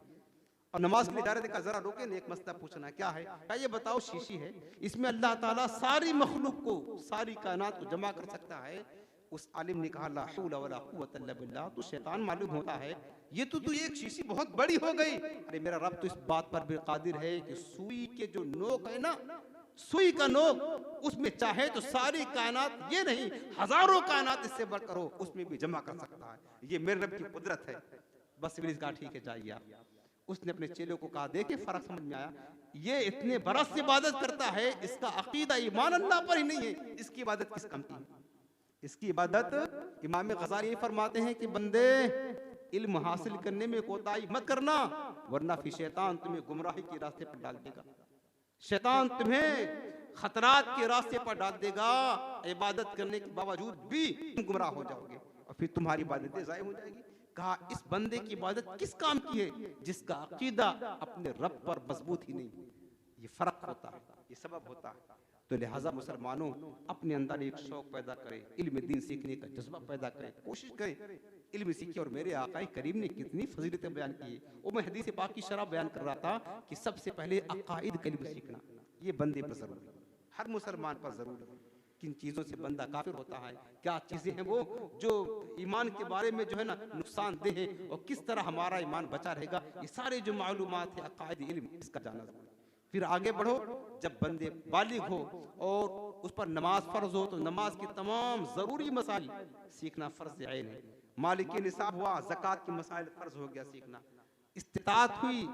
और नमाज के लिए जा रहे थे। कहा जरा रोके ने, एक मसला पूछना। क्या है? कहा ये बताओ, शीशी है, इसमें अल्लाह ताला सारी मखलूक को, सारी कायनात को जमा कर सकता है? उस आलिम ने कहा ला हौला वला कुव्वता इल्ला बिल्लाह, तो शैतान मालूम होता है, ये तो तू एक शीशी बहुत बड़ी हो गई। अरे मेरा रब तो इस बात पर भी कादिर है कि सुई के जो नोक है ना, सुई का नोक, उसमें चाहे तो सारी कायनात, ये नहीं हजारों कायनात इससे बढ़कर हो, उसमें भी जमा कर सकता है। ये मेरे रब की कुदरत है। बस इब्लीस कहा ठीक है जाइए आप। उसने अपने चेलों को कहा, देखे फर्क समझ में आया, ये इतने बरस से इबादत करता है, इसका अकीदा ईमान अल्लाह पर ही नहीं है, इसकी इबादत किस काम की है? इसकी इबादत, इमाम गज़ाली ये फरमाते हैं कि बंदे इल्म हासिल करने में कोताही मत करना, वरना फिर शैतान तुम्हें गुमराही के रास्ते पर डाल देगा। शैतान तुम्हें खतरात के रास्ते पर डाल देगा। इबादत करने के बावजूद भी तुम गुमराह हो जाओगे और फिर तुम्हारी इबादतें ज़ाय हो जाएगी। कहा इस बंदे की इबादत किस काम की है? जिसका अकीदा अपने रब पर मजबूत ही नहीं। ये फर्क होता है, ये सबब होता है। तो लिहाजा मुसलमानों अपने अंदर एक शौक पैदा करें, इल्म दीन सीखने का जज्बा पैदा करें, कोशिश करें इल्म सीखे। और मेरे आका करीम ने कितनी फजीलतें बयान की है। वो मैं हदीस पाक की शरह बयान कर रहा था कि सबसे पहले अकाइद का इल्म सीखना, ये बंदे पर जरूरी है, हर मुसलमान पर जरूरी है। किन चीज़ों से बंदा काफिर होता है, क्या चीज़ें हैं वो जो ईमान के बारे में जो है ना नुकसानदेह है, और किस तरह हमारा ईमान बचा रहेगा, ये सारे जो मालूमात है अकाइद इल्म, इसका जाना जरूरी है। फिर आगे बढ़ो, जब बंदे बालिग हो और उस पर नमाज फर्ज हो, तो नमाज की तमाम जरूरी मसाइल सीखना फर्ज ऐन है। मालिक निसाब हुआ, ज़कात के मसाइल फर्ज हो गया सीखना। इस्तिताअत हुई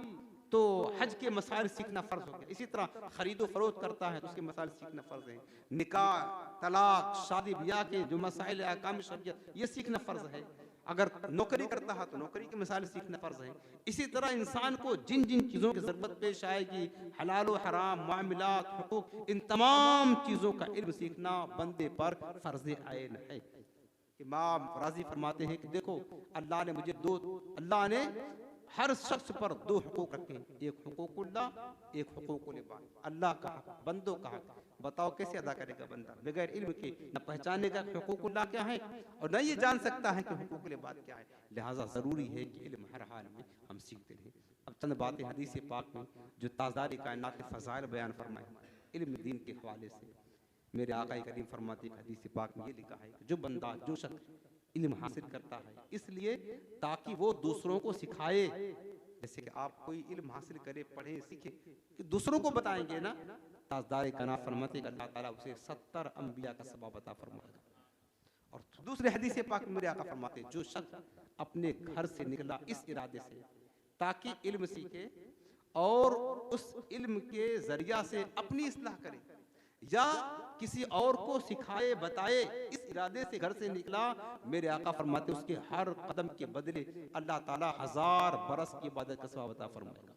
तो हज के मसाइल सीखना फर्ज हो गया। इसी तरह खरीदो फरोख्त करता है तो उसके मसाइल सीखना फर्ज है। निकाह, तलाक, शादी ब्याह के जो मसाइल अहकाम शरीयत, ये सीखना फर्ज है। अगर नौकरी करता है तो नौकरी के मसाइल सीखना फर्ज है। इसी तरह इंसान को जिन जिन चीज़ों की ज़रूरत पेश आएगी, हलाल व हराम, मामलात, हुकूक, इन तमाम चीज़ों का इल्म सीखना बंदे पर फर्ज ऐन है। इमाम राजी फरमाते हैं कि देखो अल्लाह ने हर शख्स पर दो हुकूक रखे हैं, एक हुकूकुल्लाह, एक हुकूकुल इबाद। अल्लाह का हक, बंदों का हक, बताओ कैसे अदा करेगा बंदा बगैर इल्म के? न पहचाने का हुकूकुल्लाह क्या है और न ये जान सकता है कि हुकूकुल इबाद क्या है। लिहाजा ज़रूरी है कि इल्म हर हाल में हम सीखते रहें। अब चंद बातें हदीस पाक में जो ताज़दार कायनात के फ़ज़ाइल बयान फरमाए इल्म दीन के हवाले से। मेरे आका करीम फरमाते हैं हदीस पाक में ये लिखा है कि जो बंदा, जो शख्स इल्म हासिल करता है इसलिए ताकि वो दूसरों को सिखाए। जैसे कि आप कोई इल्म हासिल करे, पढ़े, सीखे, कि दूसरों को बताएंगे ना, ताज़दार कायनात फरमाते हैं अल्लाह ताला उसे 70 अंबिया का सवाब अता फरमाएगा। और दूसरे हदीस पाक में मेरे आका फरमाते हैं जो शख्स अपने घर से निकला इस इरादे से ताकि इल्म सीखे और उस इल्म के जरिया से अपनी इस्लाह करे या किसी और को सिखाए बताए, इस इरादे से घर से निकला, मेरे आका फरमाते उसके हर कदम के बदले अल्लाह ताला 1000 बरस की इबादत का सवाब अता फरमाएगा।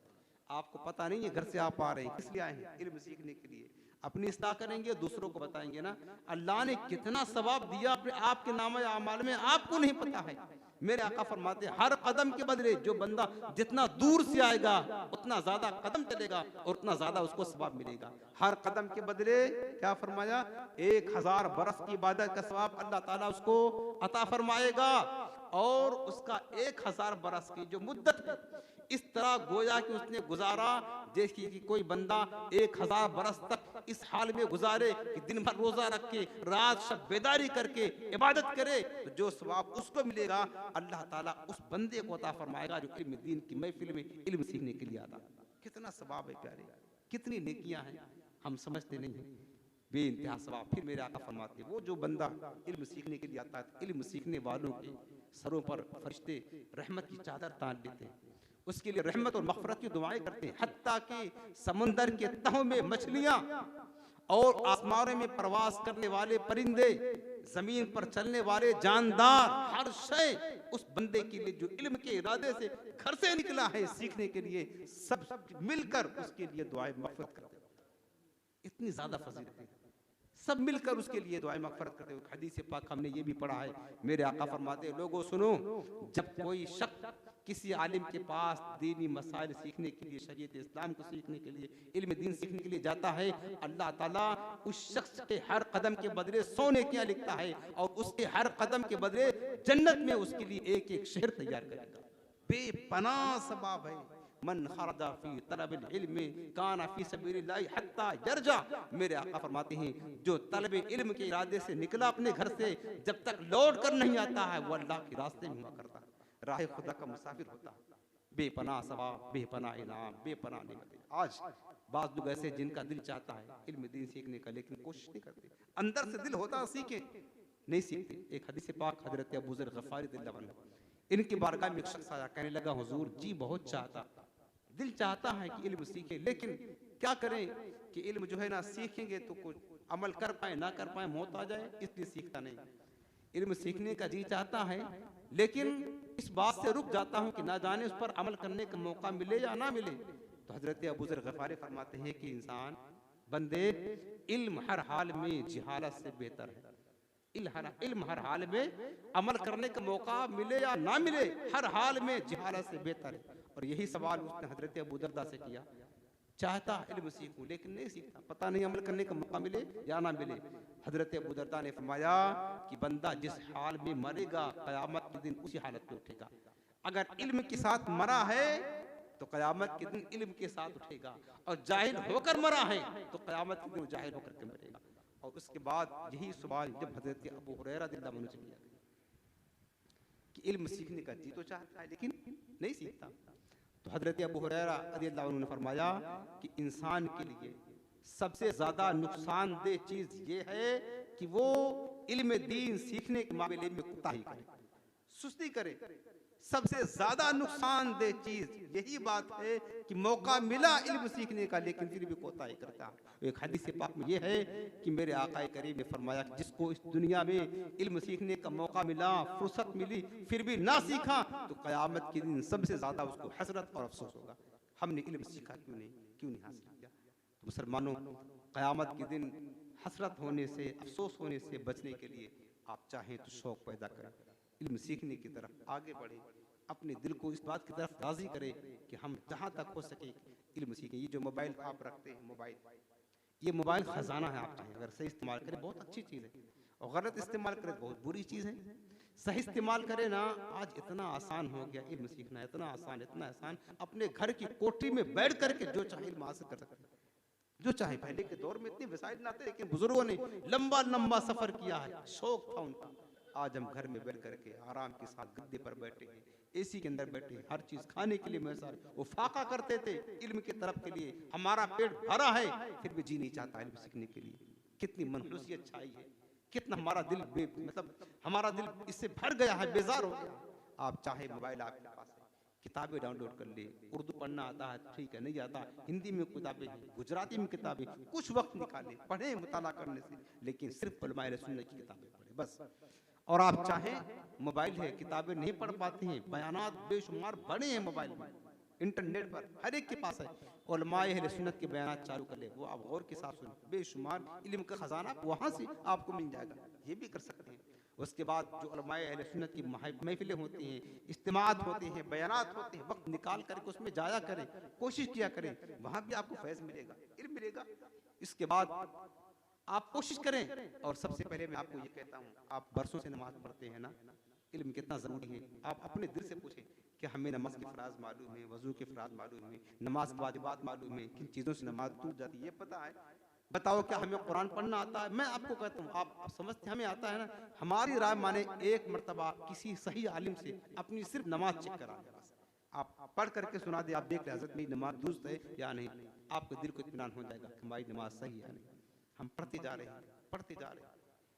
आपको पता नहीं है घर से आप आ रहे हैं, किस लिए आए हैं? इल्म सीखने के लिए। अपनी इस्लाह करेंगे, दूसरों को बताएंगे ना, अल्लाह ने कितना सवाब दिया अपने आपके नामे आमाल में, आपको नहीं पता है। मेरे आका फरमाते हर कदम के बदले जो बंदा जितना दूर से आएगा उतना ज्यादा कदम चलेगा और उतना ज्यादा उसको सवाब मिलेगा। हर कदम के बदले क्या फरमाया? 1000 बरस की इबादत का सवाब अल्लाह ताला उसको अता फरमाएगा। और उसका 1000 बरस की जो मुद्दत है, इस तरह गोया कि उसने गुजारा जैसे कि कोई बंदा 1000 बरस तक इस हाल में गुजारे कि दिन भर रोजा रख के, रात शब बेदारी करके इबादत करे, तो जो सवाब उसको मिलेगा अल्लाह ताला उस बंदे को अता फरमाएगा जो इल्म दीन की महफिल में इल्म सीखने के लिए आता। कितना सवाब है प्यारे, कितनी नेकियां हैं, हम समझते नहीं हैं, बेइंतहा सवाब। फिर मेरे आका फरमाते वो जो बंदा इल्म सीखने के लिए आता है, इल्म सीखने वालों के सरों पर फरिश्ते रहमत की चादर तान लेते हैं, उसके लिए रहमत और मग़फ़िरत की दुआएं करते हैं। हत्ता कि समुंदर के तहों में मछलियां और आसमानों में प्रवास करने वाले परिंदे, जमीन पर चलने वाले जानदार, हर शय उस बंदे के लिए जो इल्म के इरादे से घर से निकला है सीखने के लिए, सब मिलकर उसके लिए दुआएं मग़फ़िरत करते हैं। इतनी ज्यादा फजीलत है, सब मिलकर उसके लिए दुआएं मगफरत करते हुए। हदीस पाक हमने ये भी पढ़ा है, मेरे आका फरमाते हैं, लोगों सुनो, जब कोई शख्स किसी आलिम के पास दीनी मसाइल सीखने के लिए, शरीयत इस्लाम को सीखने के लिए, इल्म दीन सीखने के लिए जाता है, अल्लाह ताला उस शख्स के हर कदम के बदले सोने क्या लिखता है, और उसके हर कदम के बदले जन्नत में उसके लिए एक एक शहर तैयार करेगा। बेपनाह सवाब है। मन खरजा फी तलबिल इल्म काना फी सबीलिल्लाह हत्ता यरजा। मेरे आका फरमाते हैं, जो तलब इल्म के इरादे से निकला अपने घर से, जब तक लौट कर नहीं आता है, वो अल्लाह के रास्ते में हुआ करता है, राह खुदा का मुसाफिर होता है। बेपनाह सवाब, बेपनाह इनाम, बेपनाह नेमतें। आज बाज़ लोग ऐसे जिनका दिल चाहता है इल्म दीन सीखने का, लेकिन कोशिश नहीं करते। अंदर से दिल होता सीखे, नहीं सीखते। एक हदीस पाक हजरत अबू ज़र गफ़ारी रज़ियल्लाहु अन्हु, इनकी बारगाह में एक शख्स आया, कहने लगा, हुजूर जी बहुत चाहता, दिल चाहता है कि इल्म सीखे, लेकिन क्या करें कि इल्म जो है ना, सीखेंगे तो कुछ अमल कर पाए ना कर पाए, मौत आ जाए, इसलिए सीखता नहीं। इल्म सीखने का जी चाहता है, लेकिन इस बात से रुक जाता हूँ कि ना जाने उस पर अमल करने का मौका मिले या ना मिले। तो हजरत अबू ज़र गफ़ारी फरमाते हैं कि इंसान, बंदे, इल्म हर हाल में जिहालत से बेहतर है। इल्म हर हाल में, अमल करने का मौका मिले या ना मिले, हर हाल में जिहालत से बेहतर है। और यही सवाल उसने हजरत अबू दरदा से किया, चाहता इल्म सीखूं लेकिन नहीं सीखता, पता नहीं अमल करने का मौका मिले या ना मिले। हजरत अबू दरदा ने फरमाया कि बंदा जिस हाल में मरेगा, क़यामत के दिन उसी हालत में उठेगा। अगर इल्म के साथ मरा है तो क़यामत के दिन इल्म के साथ उठेगा, और जाहिल होकर मरा है तो क़यामत के दिन जाहिल होकर के मरेगा। और उसके बाद यही सवाल जब हजरत अबू हुरैरा रज़ियल्लाहु अन्हु से किया कि इल्म सीखने का जी तो चाहता है लेकिन नहीं सीखता, तो हजरत अबू हुरैरा रज़ियल्लाहु अन्हु ने फरमाया कि इंसान के लिए सबसे ज्यादा नुकसानदेह चीज ये है कि वो इल्म दीन सीखने के मामले में कोताही करे, सुस्ती करे। सबसे ज्यादा नुकसानदेह चीज यही बात है कि मौका मिला इल्म सीखने का, लेकिन फिर भी कोताही करता है। एक हदीस पाक में यह है कि मेरे आका करीम ने फरमाया कि जिसको इस दुनिया में इल्म सीखने का मौका मिला, फुर्सत मिली, फिर भी ना सीखा, तो क़यामत के दिन सबसे ज्यादा उसको हसरत और अफसोस होगा, हमने इल्म सीखा क्यों नहीं हासिल किया। तो मुसलमानों, क़यामत के दिन हसरत होने से, अफसोस होने से बचने के लिए आप चाहें तो शौक पैदा करें, इल्म सीखने की तरफ आगे बढ़े, अपने दिल को इस बात की तरफ राजी करें कि हम जहाँ तक हो सके इल्म सीखें। ये जो मोबाइल आप रखते हैं, ये मोबाइल खजाना है। आप चाहें अगर सही इस्तेमाल करें बहुत अच्छी चीज़ है, और गलत इस्तेमाल करें बहुत बुरी चीज़ है। सही इस्तेमाल करें ना, आज इतना आसान हो गया इल्म सीखना, इतना आसान, अपने घर की कोठरी में बैठ करके जो चाहे इल्म हासिल कर सकते हैं, जो चाहे। पहले के दौर में इतने वसाइल ना थे, लेकिन बुजुर्गों ने लंबा सफर किया है, शौक था उनका। आज हम घर में बैठ करके आराम के साथ गद्दे पर बैठे हैं, एसी के अंदर बैठे हैं, हर चीज खाने के लिए मैसर। वो फाका करते थे इल्म की तरफ के लिए, हमारा पेट भरा है फिर भी जी नहीं चाहता इल्म सीखने के लिए। कितनी मनहूसियत छाई है, कितना हमारा दिल हमारा दिल इससे भर गया है, बेजार हो गया। आप चाहे मोबाइल आपके पास है, किताबें डाउनलोड कर ले, उर्दू पढ़ना आता है ठीक है, नहीं आता हिंदी में किताबें हैं, गुजराती में किताबें, कुछ वक्त निकाले पढ़े मुताला करने से, लेकिन सिर्फ उलमाए सुन्नत की किताबें पढ़े बस। और आप चाहें मोबाइल है, किताबें नहीं पढ़ पाते हैं, बयानात बेशुमार बड़े हैं मोबाइल में, इंटरनेट पर हर एक के पास है, उलमाए अहले सुन्नत के बयानात चालू कर ले, वो आप गौर के साथ सुने, बेशुमार इल्म का खजाना वहाँ से आपको मिल जाएगा, ये भी कर सकते हैं। उसके बाद जो उलमाए अहले सुन्नत की महफिलें होती हैं, इज्तिमात होते हैं, बयानात होते हैं, वक्त निकाल करके उसमें जाया करें, कोशिश किया करें, वहाँ भी आपको फैज़ मिलेगा, इल्म मिलेगा। इसके बाद आप कोशिश करें। और सबसे पहले मैं आपको ये कहता हूँ, आप बरसों से नमाज पढ़ते हैं ना, इल्म कितना ज़रूरी है, आप अपने दिल से पूछें कि हमें नमाज के फ़राज़ मालूम है, वज़ू के फ़राज़ मालूम है, नमाज के वाजिबात मालूम है, किन चीज़ों से नमाज टूट जाती है ये पता है। बताओ क्या हमें कुरान पढ़ना आता है? मैं आपको कहता हूँ, आप समझते हमें आता है ना। हमारी राय माने एक मरतबा किसी सही आलिम से अपनी सिर्फ नमाज चेक करा दे, बस आप पढ़ करके सुना दे, आप देख रहे हज़रत मेरी नमाज दुरुस्त है या नहीं, आपके दिल को इत्मीनान हो जाएगा कि हमारी नमाज सही है नहीं। हम पढ़ते जा रहे हैं।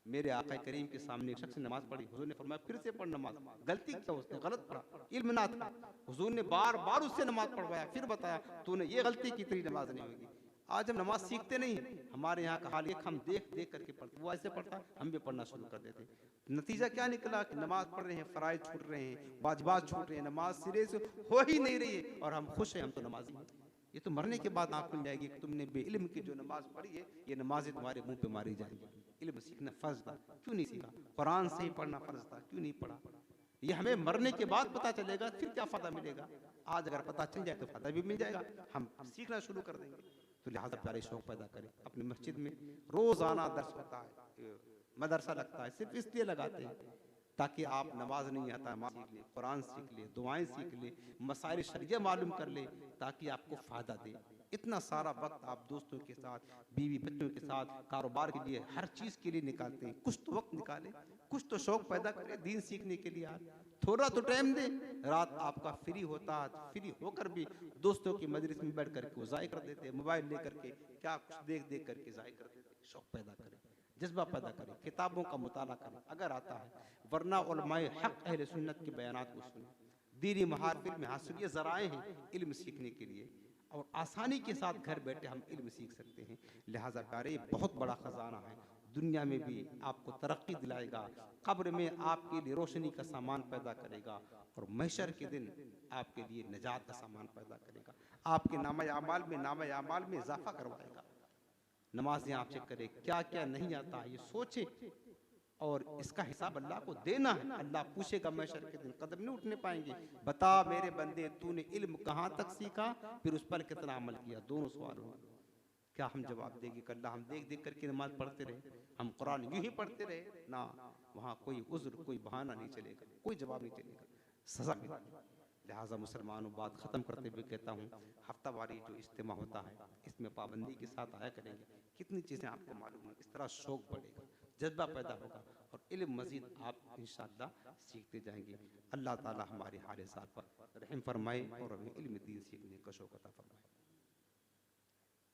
मेरे आका करीम के सामने एक शख्स ने नमाज पढ़ी, हुजूर ने फरमाया फिर से पढ़ नमाज। गलती क्या उसने, गलत पढ़ा, इल्म ना था। हुजूर ने बार बार उससे नमाज पढ़वाया, फिर बताया तूने ये गलती की, तेरी नमाज नहीं होगी। आज हम नमाज सीखते नहीं, हमारे यहाँ का हाल एक हम देख करके पढ़ते, वो ऐसे पढ़ता हम भी पढ़ना शुरू कर देते। नतीजा क्या निकला कि नमाज पढ़ रहे हैं, फ़राइज़ छूट रहे हैं, वाजिबात छूट रहे हैं, नमाज सिरे से हो ही नहीं रही है, और हम खुश हैं हम तो नमाजी हैं। ये तो मरने के बाद आँख खुल जाएगी कि तुमने बेइल्म की जो नमाज पढ़ी है, ये नमाजें तुम्हारे मुंह पे मारी जाएंगी। इल्म सीखना फर्ज था, क्यों नहीं सीखा? कुरान से ही पढ़ना फर्ज था, क्यों नहीं पढ़ा? ये हमें मरने के बाद पता चलेगा, फिर क्या फायदा मिलेगा? आज अगर पता चल जाए तो फायदा भी मिल जाएगा, हम सीखना शुरू कर देंगे। तो लिहाजा प्यारे शौक पैदा करें। अपनी मस्जिद में रोजाना दर्स होता है, मदरसा लगता है, सिर्फ इसलिए लगाते हैं ताकि आप नमाज नहीं आता नमाज सीख ले, कुरान सीख ले, दुआएं सीख ले, मसाइल शरिया मालूम कर ले, ताकि आपको फायदा दे। इतना सारा वक्त आप दोस्तों के साथ, बीवी बच्चों के साथ, कारोबार के लिए, हर चीज़ के लिए निकालते हैं। कुछ तो वक्त निकालें, कुछ तो शौक पैदा करें दीन सीखने के लिए। थोड़ा तो टाइम दें। रात आपका फ्री होता है, फ्री होकर भी दोस्तों की मजलिस में बैठ करके वो ज़ाय कर देते हैं, मोबाइल लेकर के क्या कुछ देख देख करके ज़ाय कर देते हैं। शौक पैदा करें, जज्बा पैदा करें, किताबों का मुताला करें अगर आता है, वरना उलमाए हक अहले सुन्नत के बयानात को सुनें। दीनी महाफिल में हासिल ये ज़राए हैं इल्म सीखने के लिए, और आसानी के साथ घर बैठे हम इल्म सीख सकते हैं। लिहाजा प्यारे, बहुत बड़ा खजाना है, दुनिया में भी आपको तरक्की दिलाएगा, कब्र में आपके लिए रोशनी का सामान पैदा करेगा, और महशर के दिन आपके लिए निजात का सामान पैदा करेगा। आपके नामा आमाल में इजाफा करवाएगा। नमाजें आप चेक करें, क्या क्या नहीं आता ये सोचे, और इसका हिसाब अल्लाह को देना है। अल्लाह पूछेगा महशर के दिन, कदम नहीं उठने पाएंगे, बता मेरे बंदे तूने इल्म कहाँ तक सीखा, फिर उस पर कितना अमल किया। दोनों सवाल होंगे। क्या हम जवाब देंगे कि अल्लाह हम देख देख करके नमाज पढ़ते रहे, हम कुरान यूं ही पढ़ते रहे ना? वहाँ कोई उज़्र, कोई बहाना नहीं चलेगा, कोई जवाब नहीं चलेगा, सजा मिलेगी। लिहाजा मुसलमानों, बात ख़त्म करते हुए कहता हूँ, हफ्तावारी जो इज्तिमा होता है इसमें पाबंदी के साथ आया करेंगे। कितनी चीज़ें आपको मालूम है, इस तरह शौक़ बढ़ेगा, जज्बा पैदा होगा, और इल्म मज़ीद आप इंशाअल्लाह सीखते जाएंगे। अल्लाह ताला हमारे हाल साल पर रहम फरमाए और हमें इल्म दीन सीखने का शौक़ अता फरमाए।